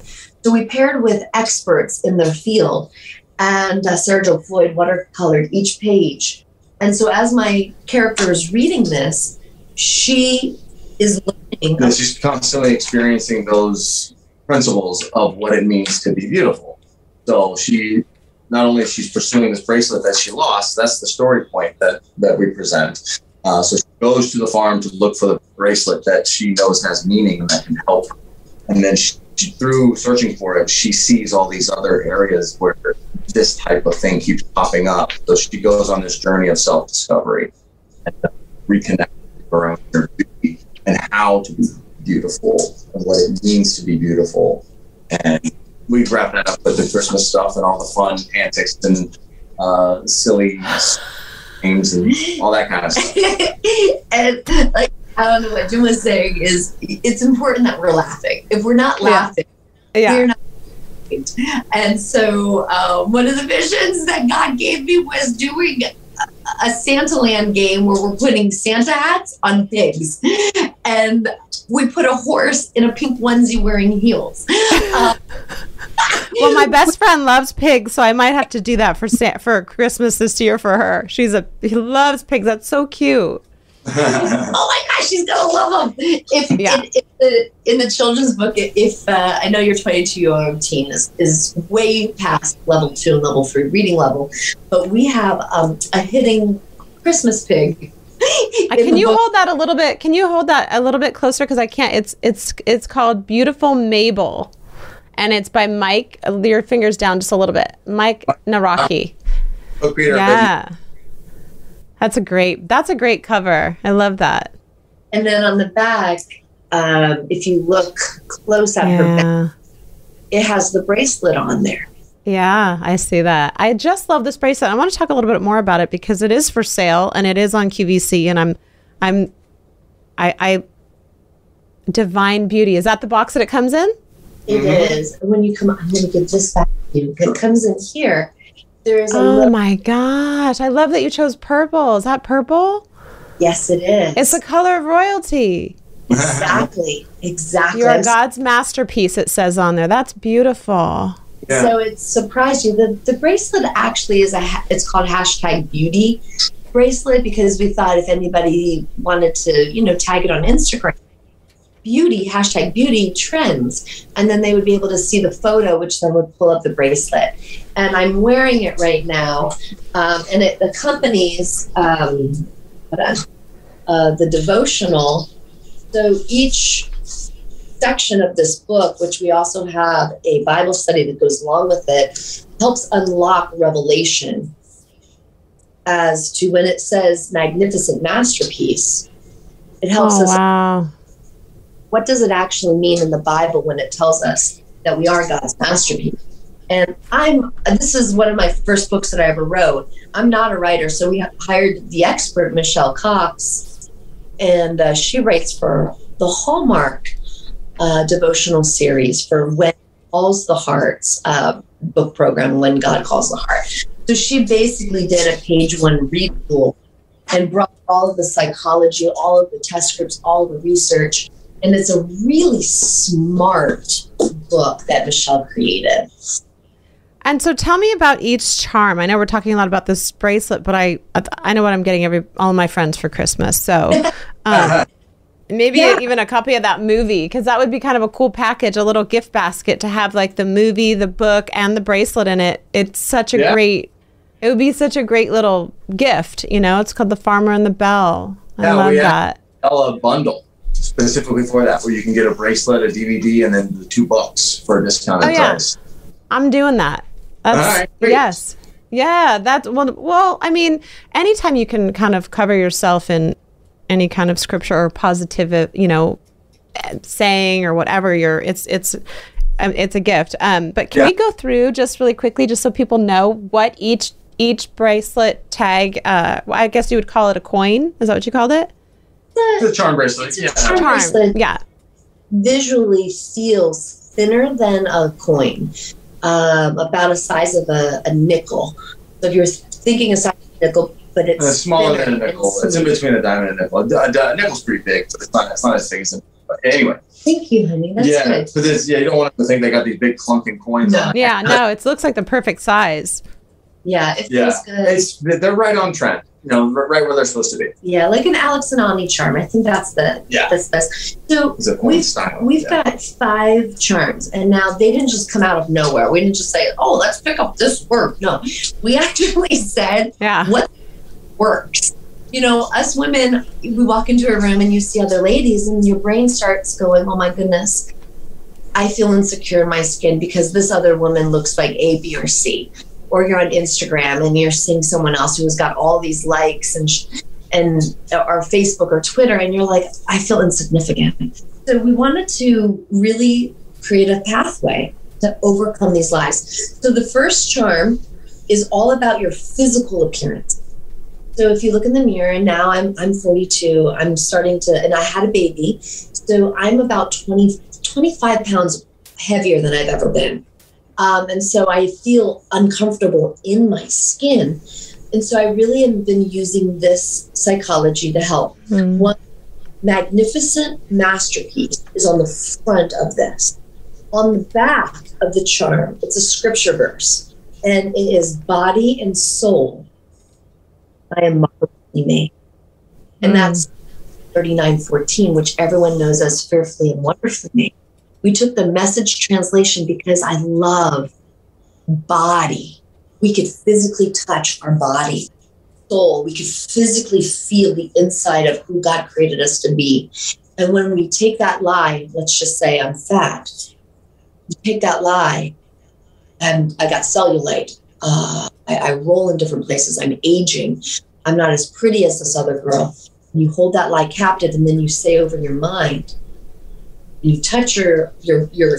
So we paired with experts in their field, and Sergio Floyd watercolored each page. And so as my character is reading this, she is learning. And she's constantly experiencing those principles of what it means to be beautiful. So she, not only she's pursuing this bracelet that she lost, that's the story point that we present. So she goes to the farm to look for the bracelet that she knows has meaning and that can help her. And then she, through searching for it, she sees all these other areas where this type of thing keeps popping up. So she goes on this journey of self-discovery and reconnect with her own inner beauty and how to be beautiful and what it means to be beautiful. And we wrap that up with the Christmas stuff and all the fun antics and silly games and all that kind of stuff. And like, I don't know what Jim was saying is it's important that we're laughing. If we're not laughing, we're not laughing. And so one of the visions that God gave me was doing a Santa Land game where we're putting Santa hats on pigs. And we put a horse in a pink onesie wearing heels. Well, my best friend loves pigs, so I might have to do that for Christmas this year for her. He loves pigs. That's so cute. Oh my gosh, she's gonna love them. In the children's book, if I know your 22-year-old teen is way past level 2 and level 3 reading level, but we have a hidden Christmas pig. Can you hold that a little bit? Can you hold that a little bit closer? Because I can't. It's called Beautiful Mabel, and it's by Mike. Your fingers down just a little bit. Mike Naraki. Yeah. That's a great cover. I love that. And then on the back, if you look close at her back, it has the bracelet on there. Yeah, I see that. I just love this bracelet. I want to talk a little bit more about it because it is for sale and it is on QVC, and I Divine Beauty. Is that the box that it comes in? It is. And when you come, I'm going to give this back to you. It comes in here. There's my gosh. I love that you chose purple. Is that purple? Yes, it is. It's the color of royalty. Exactly. You're God's masterpiece, it says on there. That's beautiful. Yeah. So it surprised you. The bracelet actually it's called #beauty bracelet because we thought if anybody wanted to, tag it on Instagram, beauty, #beauty trends. And then they would be able to see the photo, which then would pull up the bracelet. And I'm wearing it right now. And it accompanies the devotional. So each section of this book, which we also have a Bible study that goes along with it, helps unlock revelation as to when it says magnificent masterpiece. It helps us. Wow. What does it actually mean in the Bible when it tells us that we are God's masterpiece? And this is one of my first books that I ever wrote. I'm not a writer, so we hired the expert, Michelle Cox, and she writes for the Hallmark devotional series for When Calls the Heart's book program, When God Calls the Heart. So she basically did a page 1 read pool and brought all of the psychology, all of the test scripts, all of the research. And it's a really smart book that Michelle created. And so tell me about each charm. I know we're talking a lot about this bracelet, but I know what I'm getting all my friends for Christmas. So maybe even a copy of that movie, because that would be kind of a cool package, a little gift basket to have like the movie, the book, and the bracelet in it. It's such a it would be such a great little gift. It's called The Farmer and the Belle. I love that. A bundle specifically for that, where you can get a bracelet, a DVD, and then the 2 books for a discounted price. I'm doing that. Yes. Yeah. That's well, I mean, anytime you can kind of cover yourself in any kind of scripture or positive, saying or whatever, it's a gift. But can we go through just really quickly, just so people know what each bracelet tag, I guess you would call it a coin. Is that what you called it? The charm bracelet. Charm bracelet. Yeah. visually feels thinner than a coin, about the size of a nickel. So if you're thinking a size of a nickel, but it's smaller than a nickel. It's in between a diamond and a nickel. A nickel's pretty big, but it's not as big as a nickel. But anyway. Thank you, honey. That's good. But you don't want them to think they got these big clunking coins on it. Yeah, no, it looks like the perfect size. Yeah, it feels good. They're right on trend. Right where they're supposed to be. Yeah, like an Alex and Ani charm. I think that's the best. So we've got 5 charms, and now they didn't just come out of nowhere. We didn't just say, "Oh, let's pick up this word." No, we actually said, "What works?" Us women, we walk into a room and you see other ladies, and your brain starts going, "Oh my goodness, I feel insecure in my skin because this other woman looks like A, B, or C." Or you're on Instagram and you're seeing someone else who's got all these likes and or Facebook or Twitter, and you're like, I feel insignificant. So we wanted to really create a pathway to overcome these lies. So the first charm is all about your physical appearance. So if you look in the mirror, and now I'm 42, I'm starting to, and I had a baby, so I'm about 25 pounds heavier than I've ever been. And so I feel uncomfortable in my skin. And so I really have been using this psychology to help. One magnificent masterpiece is on the front of this. On the back of the charm, it's a scripture verse. And it is body and soul, I am marvelously made. And that's 39:14, which everyone knows as fearfully and wonderfully made. We took the Message translation because I love body. We could physically touch our body, soul. We could physically feel the inside of who God created us to be. And when we take that lie, let's just say I'm fat. You take that lie, and I got cellulite. I roll in different places. I'm aging. I'm not as pretty as this other girl. And you hold that lie captive, and then you say over your mind, you touch your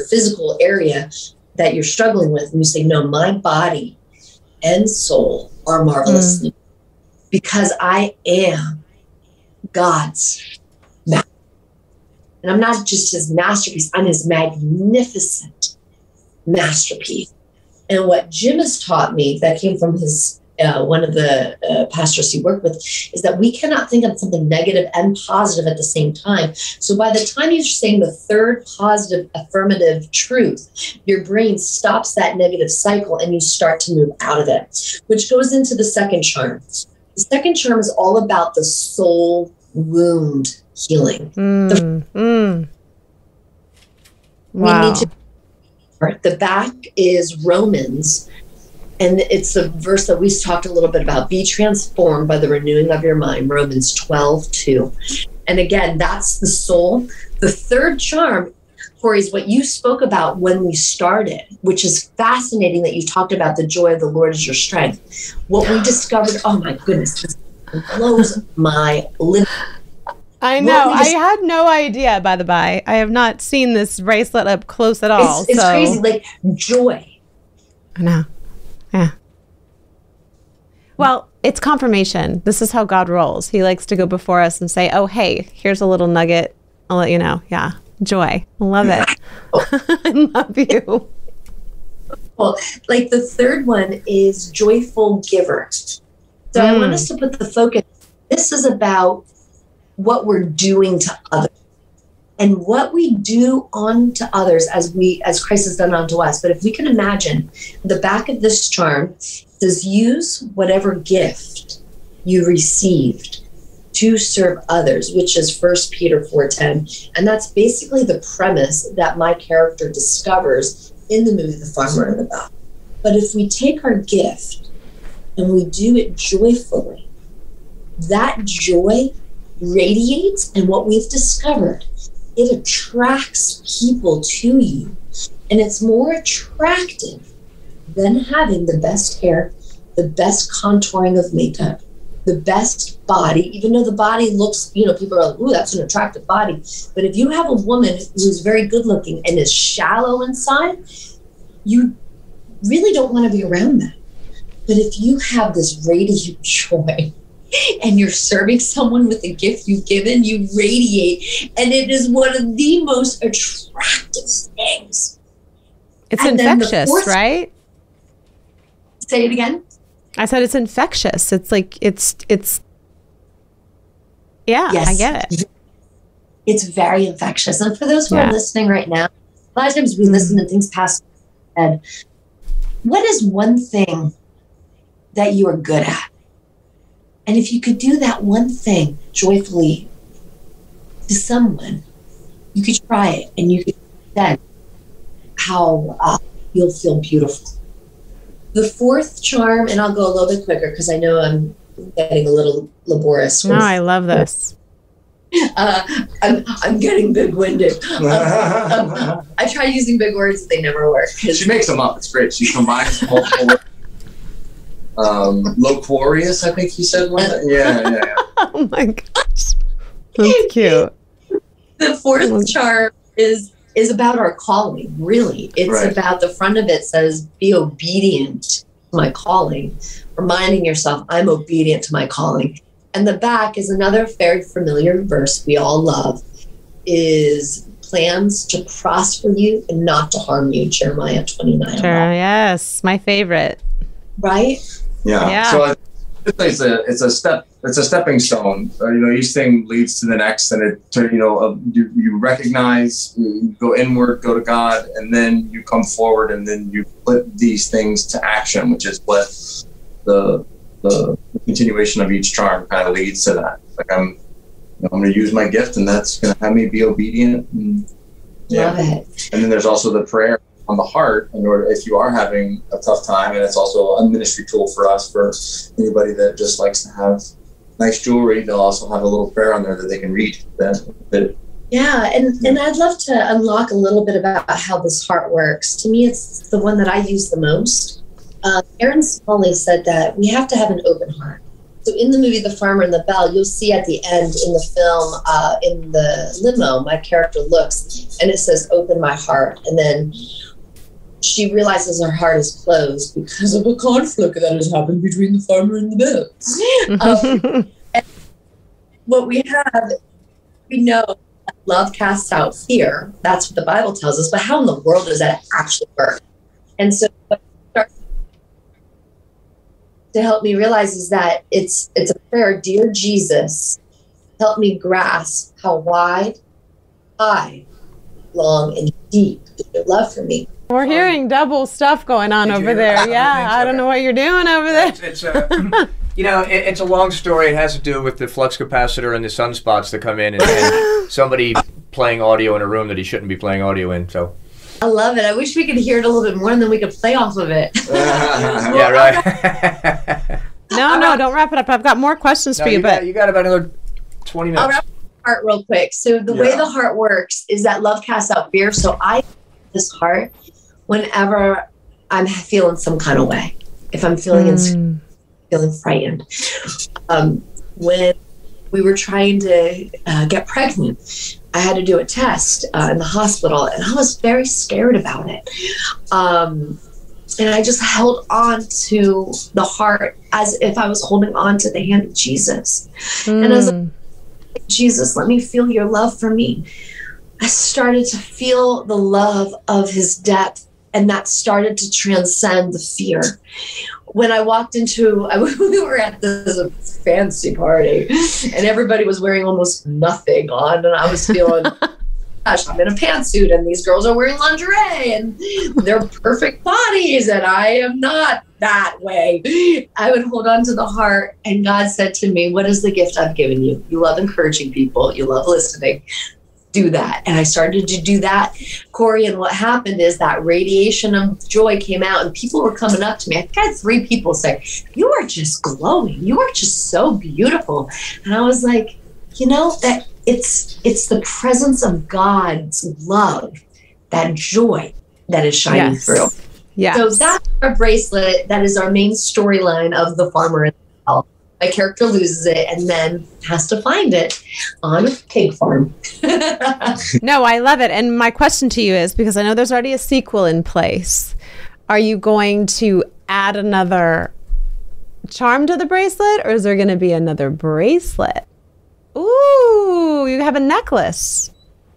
physical area that you're struggling with, and you say, no, my body and soul are marvelously because I am God's masterpiece. And I'm not just his masterpiece, I'm his magnificent masterpiece. And what Jim has taught me, that came from his one of the pastors he worked with, is that we cannot think of something negative and positive at the same time. So by the time you're saying the third positive affirmative truth, your brain stops that negative cycle and you start to move out of it, which goes into the second charm. The second charm is all about the soul wound healing. Wow. The back is Romans. And it's the verse that we talked a little bit about. Be transformed by the renewing of your mind, Romans 12:2. And again, that's the soul. The third charm, Cory, is what you spoke about when we started, which is fascinating that you talked about the joy of the Lord is your strength. What we discovered, oh my goodness, this blows my lid. I know. I had no idea, by the by. I have not seen this bracelet up close at all. It's crazy, like joy. I know. Yeah. Well, it's confirmation. This is how God rolls. He likes to go before us and say, oh, hey, here's a little nugget. I'll let you know. Yeah. Joy. I love it. I love you. Well, like the third one is joyful giver. So I want us to put the focus. This is about what we're doing to others. And what we do unto others as Christ has done unto us. But if we can imagine, the back of this charm says, use whatever gift you received to serve others, which is 1 Peter 4:10. And that's basically the premise that my character discovers in the movie The Farmer and the Belle. But if we take our gift and we do it joyfully, that joy radiates, and what we've discovered, it attracts people to you. And it's more attractive than having the best hair, the best contouring of makeup, the best body, even though the body looks, people are like, ooh, that's an attractive body. But if you have a woman who's very good looking and is shallow inside, you really don't want to be around that. But if you have this radiant joy, and you're serving someone with the gift you've given, you radiate. And it is one of the most attractive things. It's infectious, right? Say it again. I said it's infectious. It's like, it's yeah, yes. I get it. It's very infectious. And for those who are listening right now, a lot of times we listen to things past our head. What is one thing that you are good at? And if you could do that one thing joyfully to someone, you could try it and you could then how you'll feel beautiful. The fourth charm, and I'll go a little bit quicker because I know I'm getting a little laborious. No, I love this. I'm getting big-winded. I try using big words, they never work. She makes them up. It's great. She combines multiple words. Loquarious, I think you said one. Yeah. Oh my gosh, that's cute. The fourth charm is about our calling. Really, it's about the front of it says, "Be obedient to my calling," reminding yourself, "I'm obedient to my calling." And the back is another very familiar verse we all love, is plans to prosper you and not to harm you, Jeremiah 29. Sure, yes, my favorite. Right? Yeah. So it's a stepping stone. Each thing leads to the next, and you recognize, you go inward, go to God, and then you come forward, and then you put these things to action, which is what the continuation of each charm kind of leads to that. Like I'm going to use my gift, and that's going to have me be obedient. Love it. And then there's also the prayer on the heart, in order if you are having a tough time, and it's also a ministry tool for us, for anybody that just likes to have nice jewelry. They'll also have a little prayer on there that they can read. And I'd love to unlock a little bit about how this heart works. To me, it's the one that I use the most. Aaron Smalley said that we have to have an open heart. So in the movie The Farmer and the Belle, you'll see at the end in the film, in the limo, my character looks and it says, "Open my heart." And then she realizes her heart is closed because of a conflict that has happened between the farmer and the Belle. And what we have, we know that love casts out fear. That's what the Bible tells us. But how in the world does that actually work? And so what starts to help me realize is that it's a prayer, "Dear Jesus, help me grasp how wide, high, long, and deep is your love for me." We're hearing double stuff going on over there. Yeah, I don't know what you're doing over there. It's a long story. It has to do with the flux capacitor and the sunspots that come in, and somebody playing audio in a room that he shouldn't be playing audio in. So I love it. I wish we could hear it a little bit more, and then we could play off of it. Yeah, right. No, don't wrap it up. I've got more questions for you, but you got about another 20 minutes. I'll wrap the heart real quick. So the way the heart works is that love casts out fear. So I this heart whenever I'm feeling some kind of way. If I'm feeling feeling frightened. When we were trying to get pregnant, I had to do a test in the hospital, and I was very scared about it. And I just held on to the heart as if I was holding on to the hand of Jesus. And as Jesus, let me feel your love for me. I started to feel the love of his depth, and that started to transcend the fear. When I walked into, we were at this fancy party, and everybody was wearing almost nothing on, and I was feeling, gosh, I'm in a pantsuit, and these girls are wearing lingerie, and they're perfect bodies, and I am not that way. I would hold on to the heart, and God said to me, what is the gift I've given you? You love encouraging people. You love listening. Do that. And I started to do that, Cory, and what happened is that radiation of joy came out, and people were coming up to me. I think I had 3 people say, you are just glowing. You are just so beautiful. And I was like, that it's the presence of God's love, that joy that is shining through. Yeah. So that's our bracelet. That is our main storyline of The Farmer and Belle. My character loses it and then has to find it on a pig farm. No, I love it. And my question to you is, because I know there's already a sequel in place, are you going to add another charm to the bracelet, or is there going to be another bracelet? Ooh, you have a necklace.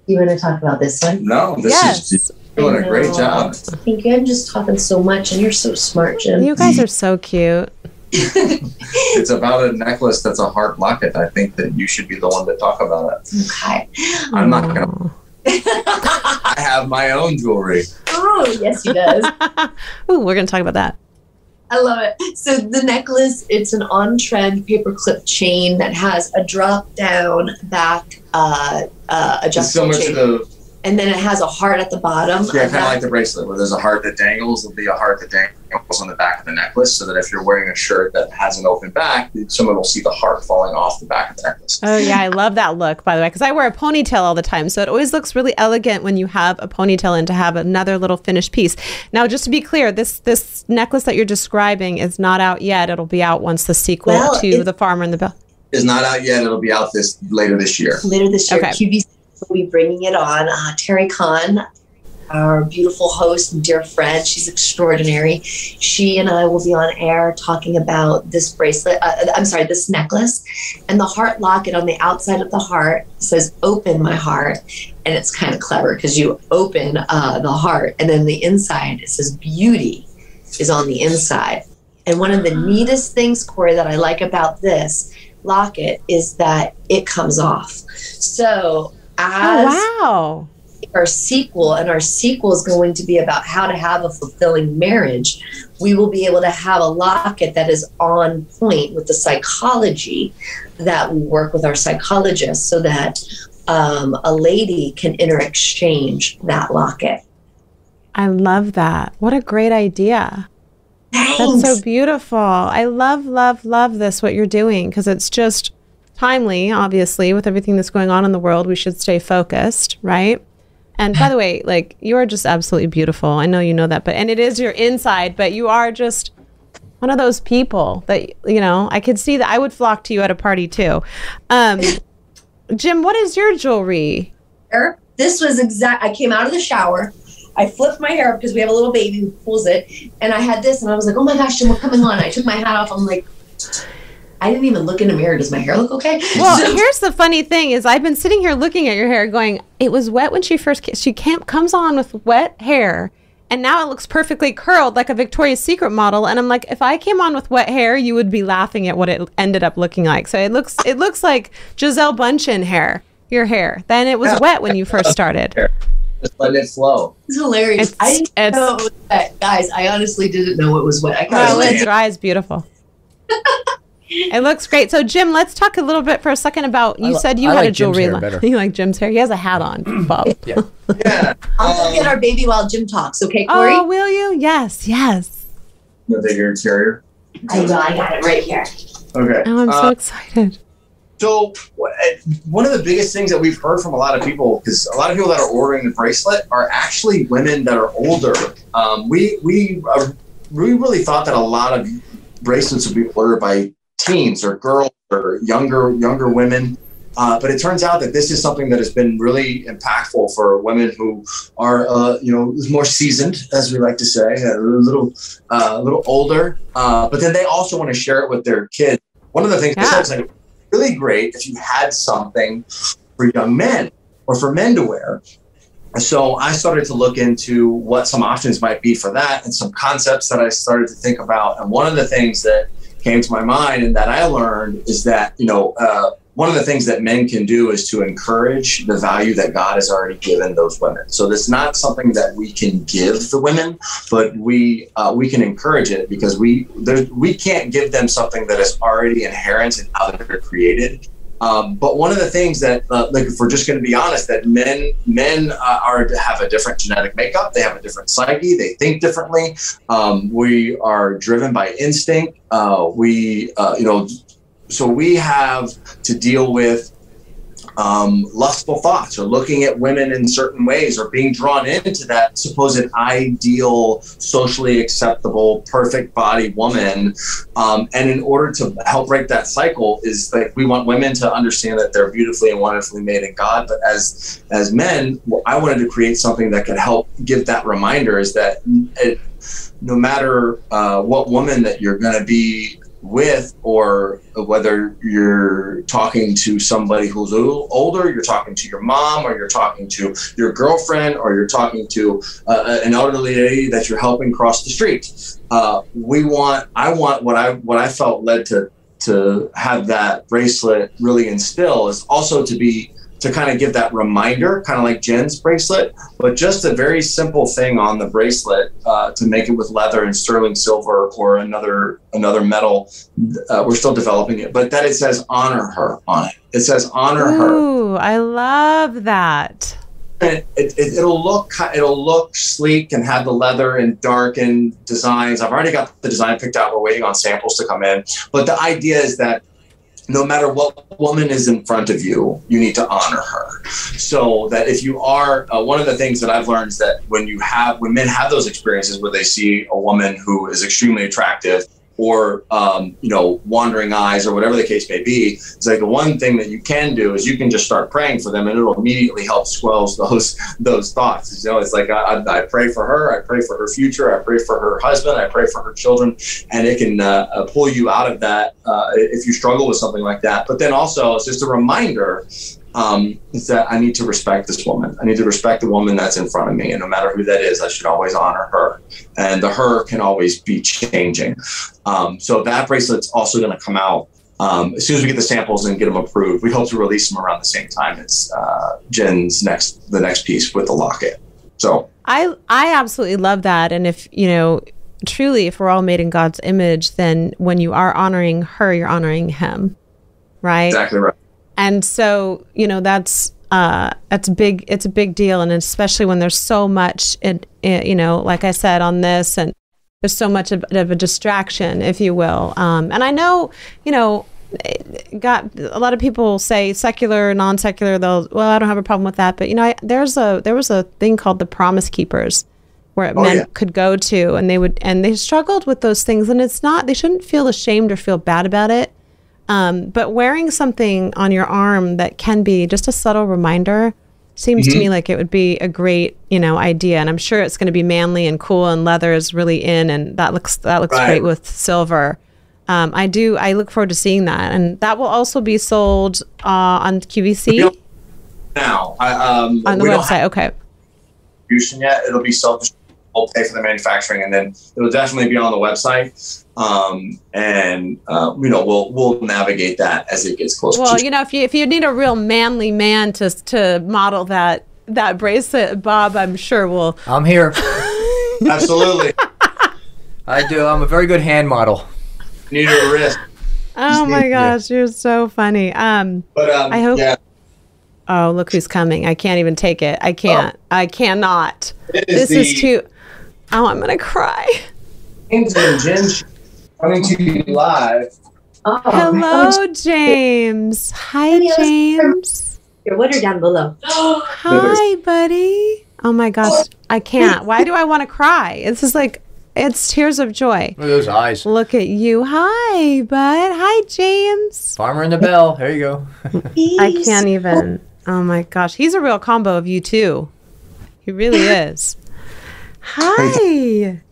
You want to talk about this one? No, this is doing a great job. Thank you. I'm just talking so much, and you're so smart, Jim. You guys are so cute. It's about a necklace that's a heart locket. I think that you should be the one to talk about it. Okay. I'm not going to. I have my own jewelry. Oh, yes, he does. Ooh, we're going to talk about that. I love it. So the necklace, it's an on-trend paperclip chain that has a drop-down back adjustable Similar chain. to the... And then it has a heart at the bottom. Yeah, kind of like the bracelet, where there's a heart that dangles. There'll be a heart that dangles on the back of the necklace, so that if you're wearing a shirt that has an open back, someone will see the heart falling off the back of the necklace. Oh, yeah, I love that look, by the way, because I wear a ponytail all the time, so it always looks really elegant when you have a ponytail and to have another little finished piece. Now, just to be clear, this necklace that you're describing is not out yet. It'll be out once the sequel to The Farmer and the Belle is not out yet. It'll be out later this year. Later this year. Okay. QVC will be bringing it on. Terry Khan, our beautiful host and dear friend, she's extraordinary. She and I will be on air talking about this bracelet, this necklace. And the heart locket on the outside of the heart says, "Open my heart." And it's kind of clever because you open the heart, and then the inside, it says "Beauty" is on the inside. And one of the neatest things, Cory, that I like about this locket is that it comes off. So wow. Our sequel is going to be about how to have a fulfilling marriage. We will be able to have a locket that is on point with the psychology that we work with our psychologists, so that a lady can interexchange that locket. I love that. What a great idea. Thanks. That's so beautiful. I love, love, love this, what you're doing, because it's just timely, obviously, with everything that's going on in the world. We should stay focused, right? And by the way, like, you are just absolutely beautiful. I know you know that, and it is your inside, but you are just one of those people that, you know, I could see that I would flock to you at a party too. Jim, what is your jewelry? This was I came out of the shower. I flipped my hair up because we have a little baby who pulls it. And I had this, and I was like, oh my gosh, Jim, we're coming on. I took my hat off. I'm like, I didn't even look in the mirror. Does my hair look okay? Well, here's the funny thing is I've been sitting here looking at your hair going, it was wet when she first came. She comes on with wet hair, and now it looks perfectly curled like a Victoria's Secret model. And I'm like, if I came on with wet hair, you would be laughing at what it ended up looking like. So it looks like Gisele Bundchen hair, your hair. Then it was wet when you first started. Just let it flow. It's hilarious. I didn't know it was wet. Guys, I honestly didn't know it was wet. Well, it dries beautiful. It looks great. So, Jim, let's talk a little bit for a second about, you said you had a jewelry line. You like Jim's hair? He has a hat on, Bob. Yeah. I'll look at our baby while Jim talks, okay, Cory? Oh, will you? Yes, yes. The bigger carrier? I got it right here. Okay. Oh, I'm so excited. So one of the biggest things that we've heard from a lot of people, because a lot of people that are ordering the bracelet are actually women that are older. We really thought that a lot of bracelets would be ordered by teens or girls or younger women. But it turns out that this is something that has been really impactful for women who are, more seasoned, as we like to say, a little older. But then they also want to share it with their kids. One of the things that's like really great if you had something for young men or for men to wear. So I started to look into what some options might be for that and some concepts that I started to think about. And one of the things that came to my mind and that I learned is that, one of the things that men can do is to encourage the value that God has already given those women. So that's not something that we can give the women, but we can encourage it because we can't give them something that is already inherent in how they're created. But one of the things that, if we're just going to be honest, that men have a different genetic makeup. They have a different psyche. They think differently. We are driven by instinct. So we have to deal with lustful thoughts or looking at women in certain ways or being drawn into that supposed ideal, socially acceptable, perfect body woman. And in order to help break that cycle is like we want women to understand that they're beautifully and wonderfully made in God. But as men, I wanted to create something that could help give that reminder is that no matter what woman that you're going to be with, or whether you're talking to somebody who's a little older, you're talking to your mom, or you're talking to your girlfriend, or you're talking to an elderly lady that you're helping cross the street. I want what I felt led to have that bracelet really instill is also to kind of give that reminder, kind of like Jenn's bracelet, but just a very simple thing on the bracelet to make it with leather and sterling silver or another metal. We're still developing it, but that it says honor her on it. It says honor her. Ooh, I love that. And it'll look sleek and have the leather and darkened designs. I've already got the design picked out. We're waiting on samples to come in. But the idea is that no matter what woman is in front of you, you need to honor her. So that if you are, one of the things that I've learned is that when men have those experiences where they see a woman who is extremely attractive, or wandering eyes, or whatever the case may be, it's like the one thing that you can do is you can just start praying for them, and it'll immediately help squelch those thoughts. It's like I pray for her, I pray for her future, I pray for her husband, I pray for her children, and it can pull you out of that if you struggle with something like that. But then also it's just a reminder is that I need to respect this woman. I need to respect the woman that's in front of me, and no matter who that is, I should always honor her. And the her can always be changing. So that bracelet's also going to come out as soon as we get the samples and get them approved. We hope to release them around the same time as Jenn's the next piece with the locket. So I absolutely love that. And if truly, if we're all made in God's image, then when you are honoring her, you're honoring him, right? Exactly right. And so, that's big. It's a big deal. And especially when there's so much, like I said on this, and there's so much of a distraction, if you will. And I know, got a lot of people say secular, non-secular, I don't have a problem with that. But, there was a thing called the Promise Keepers where men could go to, and they struggled with those things. And they shouldn't feel ashamed or feel bad about it. But wearing something on your arm that can be just a subtle reminder seems to me like it would be a great, idea. And I'm sure it's going to be manly and cool, and leather is really in, and that looks right. Great with silver. I look forward to seeing that. And that will also be sold on QVC now on the website. Okay. Distribution yet. It'll be sold. We'll pay for the manufacturing, and then it'll definitely be on the website. We'll navigate that as it gets closer. Well, if you need a real manly man to model that bracelet, Bob, I'm sure will. I'm here. Absolutely. I do. I'm a very good hand model. Need a wrist. Oh my gosh, you're so funny. I hope. Yeah. Oh, look who's coming! I can't even take it. I can't. I cannot. This is too. Oh, I'm gonna cry. James and Jenn coming to you live. Oh, hello, James. Hi, James. Your water down below. Hi, buddy. Oh my gosh, I can't. Why do I want to cry? It's tears of joy. Look at those eyes. Look at you. Hi, bud. Hi, James. Farmer and the Belle. There you go. I can't even. Oh my gosh, he's a real combo of you two. He really is. Hi.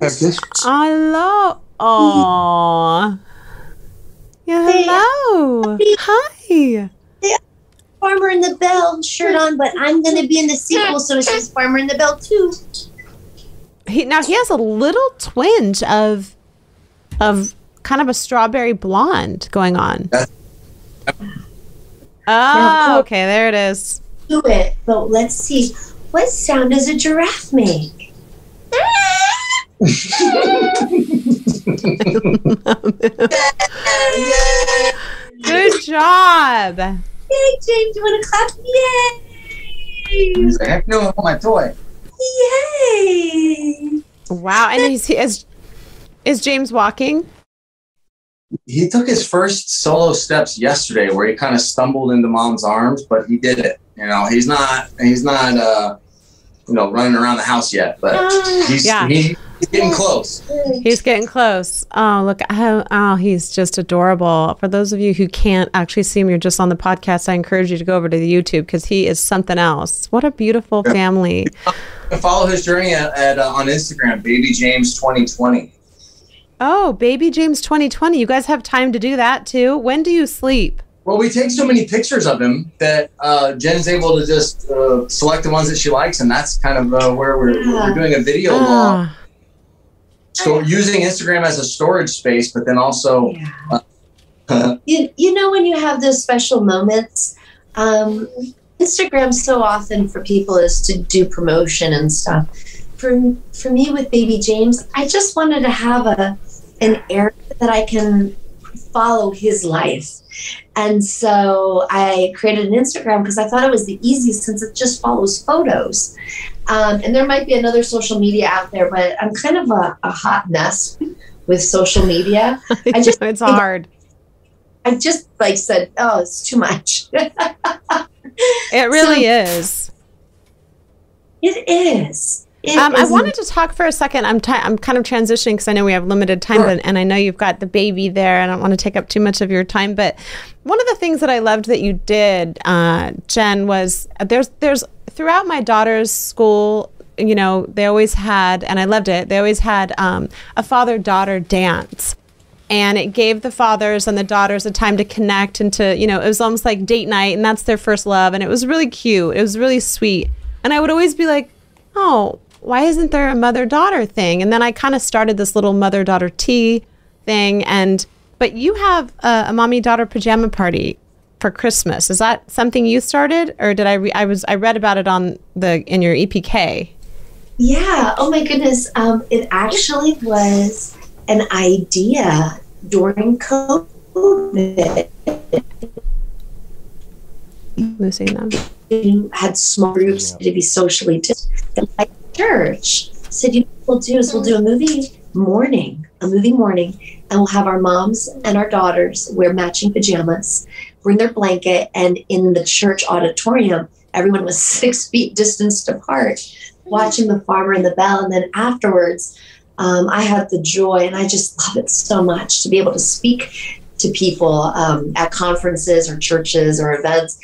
Hello. Aww. Yeah, hello. Hi. Farmer and the Belle shirt on, but I'm going to be in the sequel, so it says Farmer and the Belle too. He has a little twinge of kind of a strawberry blonde going on. Oh, okay, there it is. Do it, but let's see. What sound does a giraffe make? Good job. Yay, James, you want to clap? Yay! He's like, heck no, I want my toy. Yay! Wow, and is James walking? He took his first solo steps yesterday, where he kind of stumbled into Mom's arms, but he did it. He's not running around the house yet, but he's getting close. He's getting close. Oh, look. Oh, he's just adorable. For those of you who can't actually see him, you're just on the podcast, I encourage you to go over to the YouTube, because he is something else. What a beautiful family. Follow his journey on Instagram, Baby James 2020. Oh, Baby James 2020. You guys have time to do that too? When do you sleep? Well, we take so many pictures of him that Jen's able to just select the ones that she likes, and that's kind of where we're doing a video log. So using Instagram as a storage space, but then also... you know, when you have those special moments, Instagram so often for people is to do promotion and stuff. For me with Baby James, I just wanted to have an area that I can follow his life. And so I created an Instagram because I thought it was the easiest since it just follows photos. And there might be another social media out there, but I'm kind of a hot mess with social media. It's hard. I just said, oh, it's too much. It really is. It is. I wanted to talk for a second. I'm kind of transitioning because I know we have limited time, and I know you've got the baby there. I don't want to take up too much of your time, but one of the things that I loved that you did, Jenn, was there's throughout my daughter's school, you know, they always had, and I loved it, they always had a father-daughter dance. And it gave the fathers and the daughters a time to connect and to, you know, it was almost like date night, and that's their first love. And it was really cute. It was really sweet. And I would always be like, oh, why isn't there a mother-daughter thing? And then I kind of started this little mother-daughter tea thing. But you have a mommy-daughter pajama party for Christmas. Is that something you started, or did I read about it in your EPK? Yeah. Oh my goodness. It actually was an idea during COVID. Losing them. You had small groups to be socially distant. My church said, you know what we'll do a movie morning, and we'll have our moms and our daughters wear matching pajamas, bring their blanket, and in the church auditorium, everyone was 6 feet distanced apart, watching The Farmer and the Belle. And then afterwards, I had the joy, and I just love it so much, to be able to speak to people at conferences or churches or events.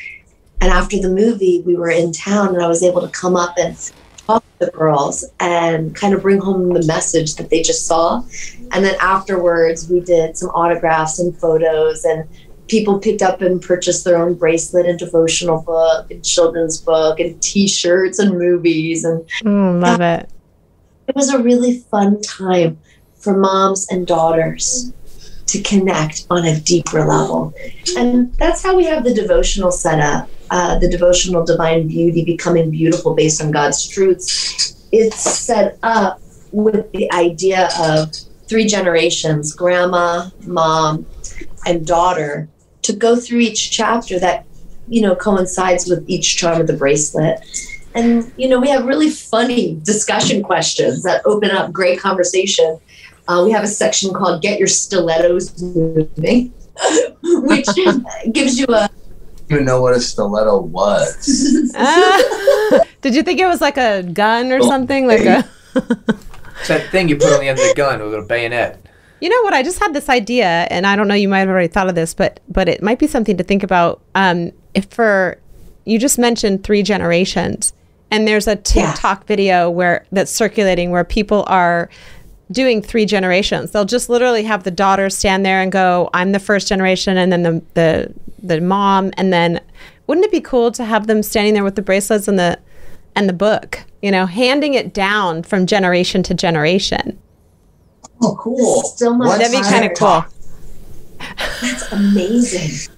And after the movie, we were in town, and I was able to come up and talk to the girls and kind of bring home the message that they just saw. And then afterwards, we did some autographs and photos, and people picked up and purchased their own bracelet and devotional book and children's book and T-shirts and movies. And love it. It was a really fun time for moms and daughters to connect on a deeper level. And that's how we have the devotional set up, the devotional Divine Beauty, Becoming Beautiful Based on God's Truths. It's set up with the idea of 3 generations, grandma, mom, and daughter, to go through each chapter that, you know, coincides with each charm of the bracelet. And, you know, we have really funny discussion questions that open up great conversation. We have a section called Get Your Stilettos Moving, which gives you a... I don't even know what a stiletto was. Did you think it was like a gun or something? Like It's that thing you put on the end of the gun with a bayonet. You know what? I just had this idea, and I don't know, you might have already thought of this, but it might be something to think about. You just mentioned 3 generations, and there's a TikTok video that's circulating where people are doing 3 generations. They'll just literally have the daughter stand there and go, I'm the first generation, and then the mom, and then wouldn't it be cool to have them standing there with the bracelets and the book, you know, handing it down from generation to generation. Oh, cool. Still my That'd be kind of cool. That's amazing.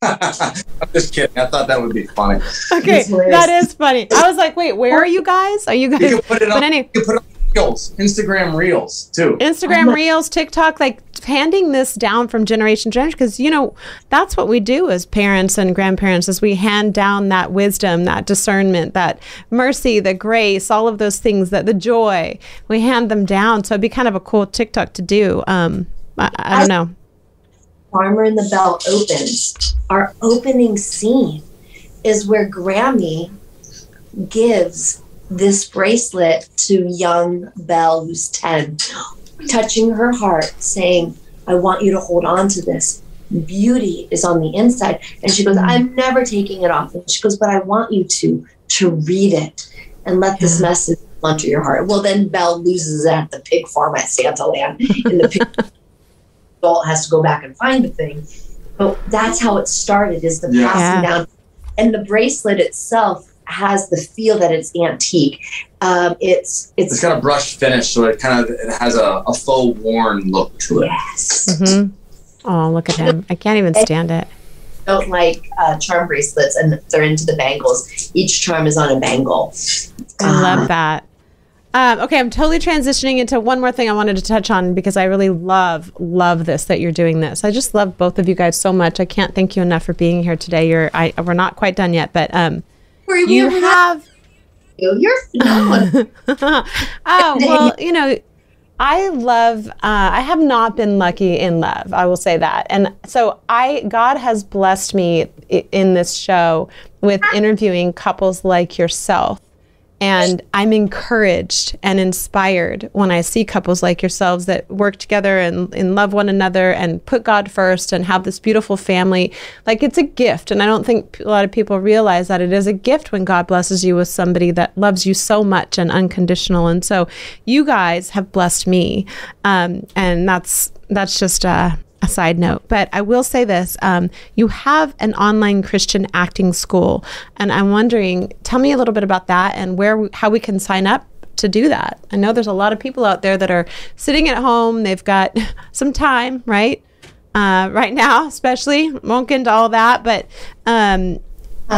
I'm just kidding. I thought that would be funny. Okay, that is funny. I was like, wait, where are you guys? Are you guys? You can put it on, you can put it on Reels, Instagram Reels, too. Instagram Reels, TikTok, like handing this down from generation to generation, because, you know, that's what we do as parents and grandparents, is we hand down that wisdom, that discernment, that mercy, the grace, all of those things, that the joy, we hand them down. So it'd be kind of a cool TikTok to do. I don't know. Farmer and the Belle opens. Our opening scene is where Grammy gives this bracelet to young Belle, who's 10, touching her heart, saying, I want you to hold on to this. Beauty is on the inside. And she goes, I'm never taking it off. And she goes, but I want you to read it and let this message onto your heart. Well, then Belle loses it at the pig farm at Santa Land. And the pig adult has to go back and find the thing. But that's how it started, is the passing down. And the bracelet itself has the feel that it's antique. It's got a brushed finish, so it has a faux worn look to it. Yes. Mm-hmm. Oh, look at him. I can't even stand it. Don't like charm bracelets, and they're into the bangles. Each charm is on a bangle. I love that. Okay, I'm totally transitioning into one more thing I wanted to touch on, because I really love this, that you're doing this. I just love both of you guys so much. I can't thank you enough for being here today. We're not quite done yet, but you have... You're phenomenal. Oh, well, you know, I have not been lucky in love. I will say that. And so God has blessed me in this show with interviewing couples like yourself. And I'm encouraged and inspired when I see couples like yourselves that work together and love one another and put God first and have this beautiful family. Like, it's a gift. And I don't think a lot of people realize that it is a gift when God blesses you with somebody that loves you so much and unconditional. And so you guys have blessed me. And that's just a side note. But I will say this, you have an online Christian acting school, and I'm wondering, tell me a little bit about that and how we can sign up to do that. I know there's a lot of people out there that are sitting at home, they've got some time, right? Right now, especially, won't get into all that, but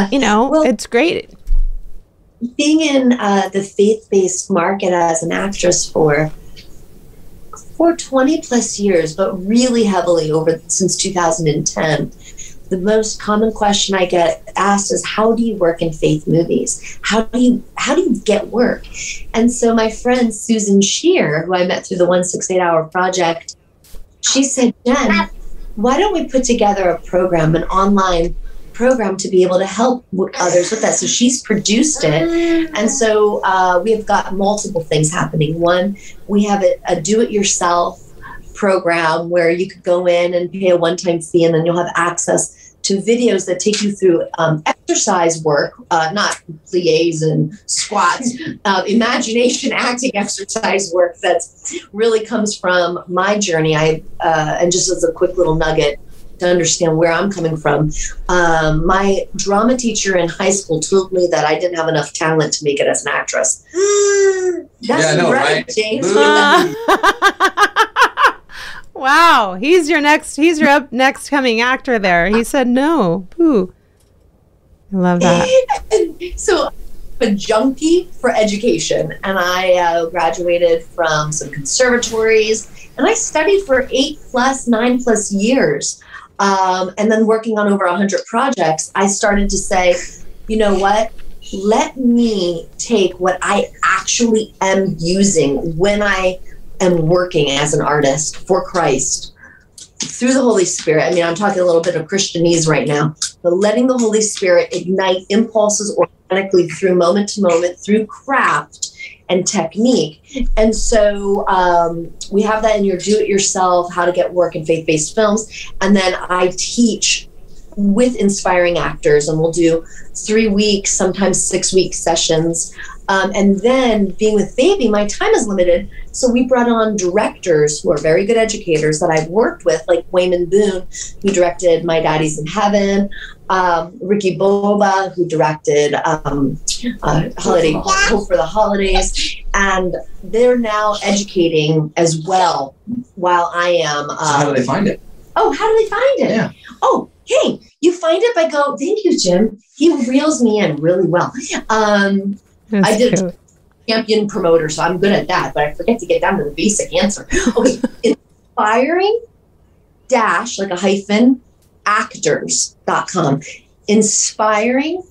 it's great. Being in the faith-based market as an actress for 20 plus years, but really heavily since 2010, the most common question I get asked is, how do you work in faith movies? How do you get work? And so my friend Susan Shear, who I met through the 168 Hour Project, she said, Jenn, why don't we put together a program, an online program, to be able to help others with that? So she's produced it. And so we have got multiple things happening. One, we have a do-it-yourself program where you could go in and pay a one-time fee, and then you'll have access to videos that take you through exercise work, not plies and squats, imagination acting exercise work that really comes from my journey. And just as a quick little nugget to understand where I'm coming from, my drama teacher in high school told me that I didn't have enough talent to make it as an actress. That's right, James. Wow, he's your next coming actor there. He said no. Ooh. I love that. So I'm a junkie for education, and I graduated from some conservatories, and I studied for 9+ years. And then working on over 100 projects, I started to say, you know what? Let me take what I actually am using when I am working as an artist for Christ through the Holy Spirit. I mean, I'm talking a little bit of Christianese right now, but letting the Holy Spirit ignite impulses organically through moment to moment, through craft and technique. And so we have that in your do-it-yourself, how to get work in faith-based films. And then I teach with inspiring actors, and we'll do 3 weeks, sometimes 6-week sessions. And then being with Baby, my time is limited. So we brought on directors who are very good educators that I've worked with, like Wayman Boone, who directed My Daddy's in Heaven, Ricky Boba, who directed Holiday Hope for the Holidays. And they're now educating as well while I am. So how do they find it? Oh, how do they find it? Yeah. Oh, hey, you find it by thank you, Jim. He reels me in really well. I did a champion promoter, so I'm good at that, but I forget to get down to the basic answer. Okay, inspiring like a hyphen actors.com. Inspiring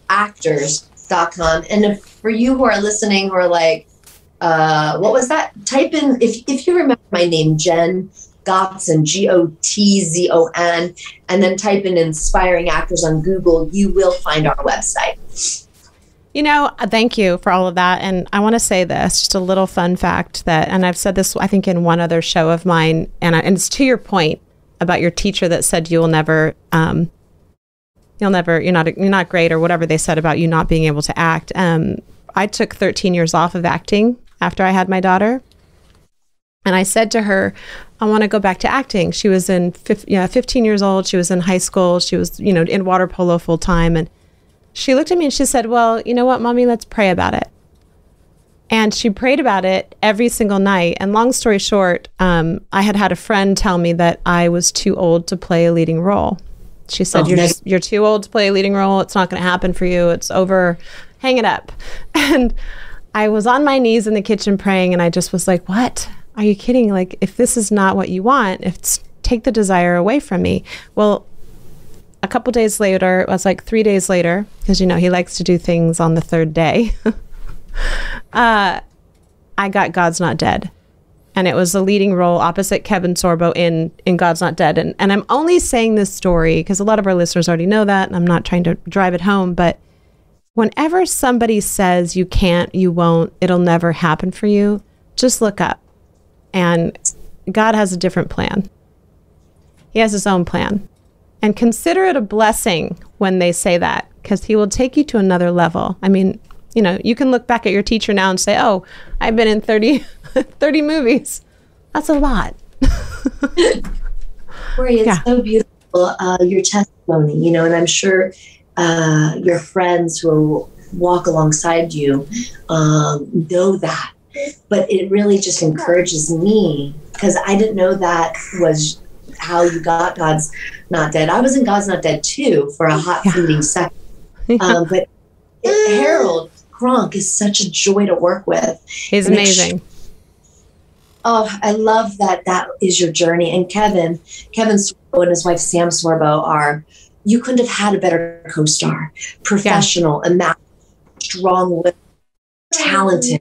actors.com. And if for you who are listening who are like, what was that? Type in, if you remember my name, Jenn Gotzon, Gotzon, and then type in inspiring actors on Google, you will find our website. You know, thank you for all of that. And I want to say this, just a little fun fact and I've said this, I think, in one other show of mine, and it's to your point about your teacher that said you're not great, or whatever they said about you not being able to act. I took 13 years off of acting after I had my daughter. And I said to her, I want to go back to acting. She was 15 years old. She was in high school. She was, in water polo full time. And she looked at me and she said, well, you know what, Mommy, let's pray about it. And she prayed about it every single night. And long story short, I had a friend tell me that I was too old to play a leading role. She said, you're too old to play a leading role. It's not going to happen for you. It's over. Hang it up. And I was on my knees in the kitchen praying, and I just was like, what? Are you kidding? Like, if this is not what you want, take the desire away from me. Well, a couple days later, it was like 3 days later, because, he likes to do things on the third day. I got God's Not Dead. And it was a leading role opposite Kevin Sorbo in God's Not Dead. And I'm only saying this story because a lot of our listeners already know that, and I'm not trying to drive it home, but whenever somebody says you can't, you won't, it'll never happen for you, just look up. And God has a different plan. He has his own plan. And consider it a blessing when they say that, because he will take you to another level. I mean, you can look back at your teacher now and say, oh, I've been in 30 movies. That's a lot. Cory, it's so beautiful, your testimony, and I'm sure your friends who walk alongside you know that. But it really just encourages me, because I didn't know that was how you got God's Not Dead. I was in God's Not Dead too for a hot fleeting second. But Harold Gronk is such a joy to work with. He's amazing. I love that is your journey. And Kevin Sorbo and his wife Sam Sorbo you couldn't have had a better co-star. Professional, strong, talented,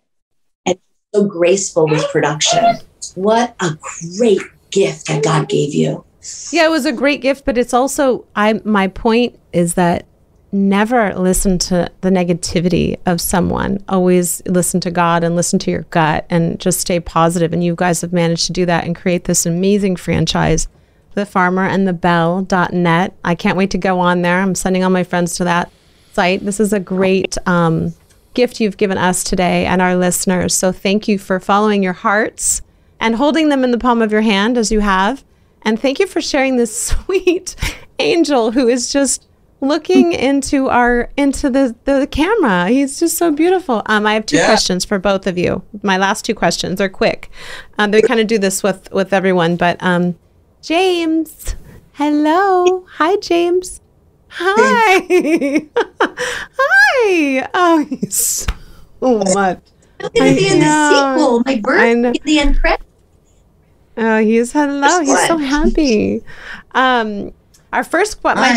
and so graceful with production. What a great gift that God gave you. Yeah, it was a great gift, but it's also, my point is that never listen to the negativity of someone. Always listen to God and listen to your gut and just stay positive. And you guys have managed to do that and create this amazing franchise, The Farmer and the Belle.net. I can't wait to go on there. I'm sending all my friends to that site. This is a great gift you've given us today and our listeners. So thank you for following your hearts and holding them in the palm of your hand as you have. And thank you for sharing this sweet angel who is just looking into the camera. He's just so beautiful. I have two questions for both of you. My last two questions are quick. They kind of do this with everyone, but James, hello. Hi, James. Hi. Hi. Oh, he's so much. I'm going to be in the sequel. My birthday, the end credits. Oh, he's so happy. My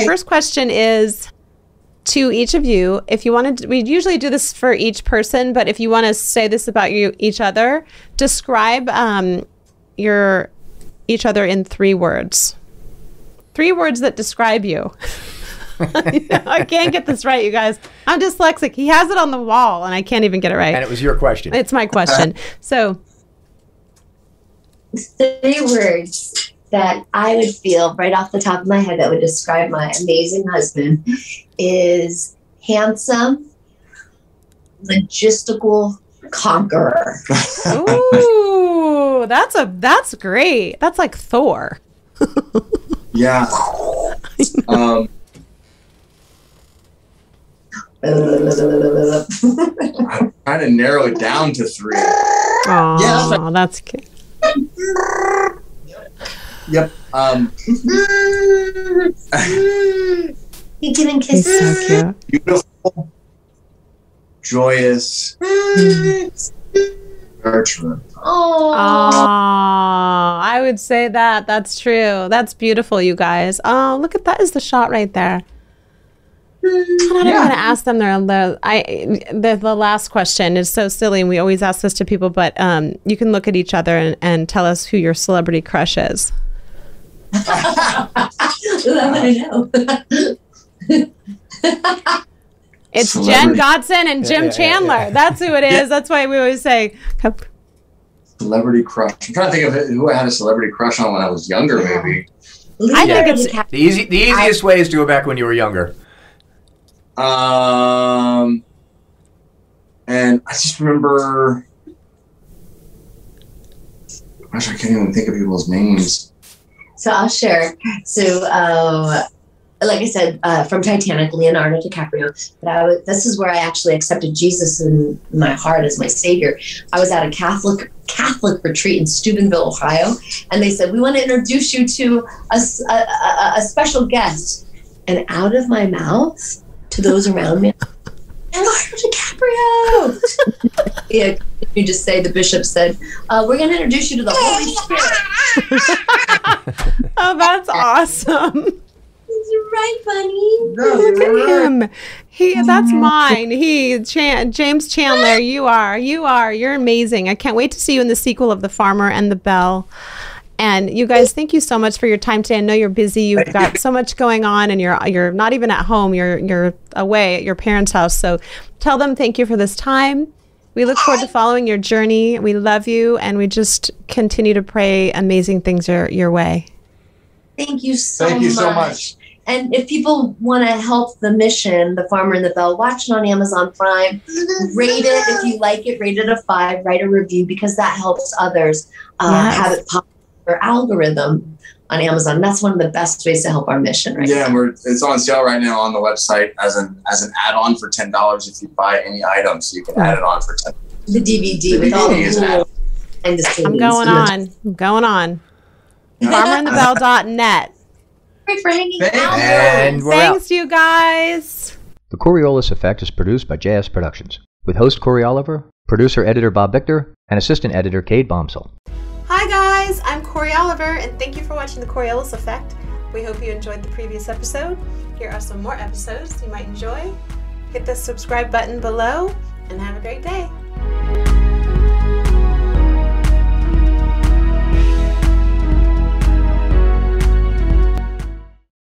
first question is to each of you. If you wanted to, we usually do this for each person, but if you want to say this about each other, describe each other in 3 words. 3 words that describe you. I can't get this right, you guys. I'm dyslexic. He has it on the wall, and I can't even get it right. And it was your question. It's my question. So, 3 words that I would feel right off the top of my head that would describe my amazing husband is handsome, logistical conqueror. Ooh, that's great. That's like Thor. Yeah. I'm trying to narrow it down to 3. Oh, that's cute. Yep. You giving kisses? He's so cute. Beautiful, joyous, nurturing. Oh, I would say that. That's true. That's beautiful, you guys. Oh, look at that. Is the shot right there. I don't want to ask them the last question is so silly, and we always ask this to people, but you can look at each other and tell us who your celebrity crush is. I want to know. It's Jenn Gotzon and Jim Chandler. Yeah. That's who it is. Yeah. That's why we always say celebrity crush. I'm trying to think of who I had a celebrity crush on when I was younger, maybe. I think it's the easiest way is to go back when you were younger. And just remember. Gosh, I can't even think of people's names. So I'll share. So, like I said, from Titanic, Leonardo Dicaprio. But this is where I actually accepted Jesus in my heart as my savior. I was at a Catholic retreat in Steubenville, Ohio, and they said, "We want to introduce you to a special guest." And out of my mouth to those around me, Leonardo DiCaprio. Yeah, you just say the bishop said, "We're going to introduce you to the Holy Spirit." Oh, that's awesome. You're right, bunny. No, Look you're at right. him. That's mine. James Chandler, you're amazing. I can't wait to see you in the sequel of The Farmer and the Belle. And you guys, thank you so much for your time today. I know you're busy. You've got so much going on, and you're not even at home. You're away at your parents' house. So tell them thank you for this time. We look forward to following your journey. We love you, and we just continue to pray amazing things your way. Thank you so much. Thank you so much. And if people want to help the mission, The Farmer and the Belle, watch it on Amazon Prime. Rate it if you like it. Rate it a 5. Write a review because that helps others have it pop their algorithm on Amazon. That's one of the best ways to help our mission right now. Yeah, it's on sale right now on the website as an add-on for $10 if you buy any item. So you can add it on for $10. The DVD with all the cool behind the scenes. I'm going on. FarmerandtheBelle.net. Great for hanging out. And we're out. Thanks, you guys. The Coriolis Effect is produced by JS Productions, with host Cory Oliver, producer-editor Bob Victor, and assistant editor Cade Bombsell. Hi, guys. I'm Cory Oliver, and thank you for watching The Coriolis Effect. We hope you enjoyed the previous episode. Here are some more episodes you might enjoy. Hit the subscribe button below, and have a great day.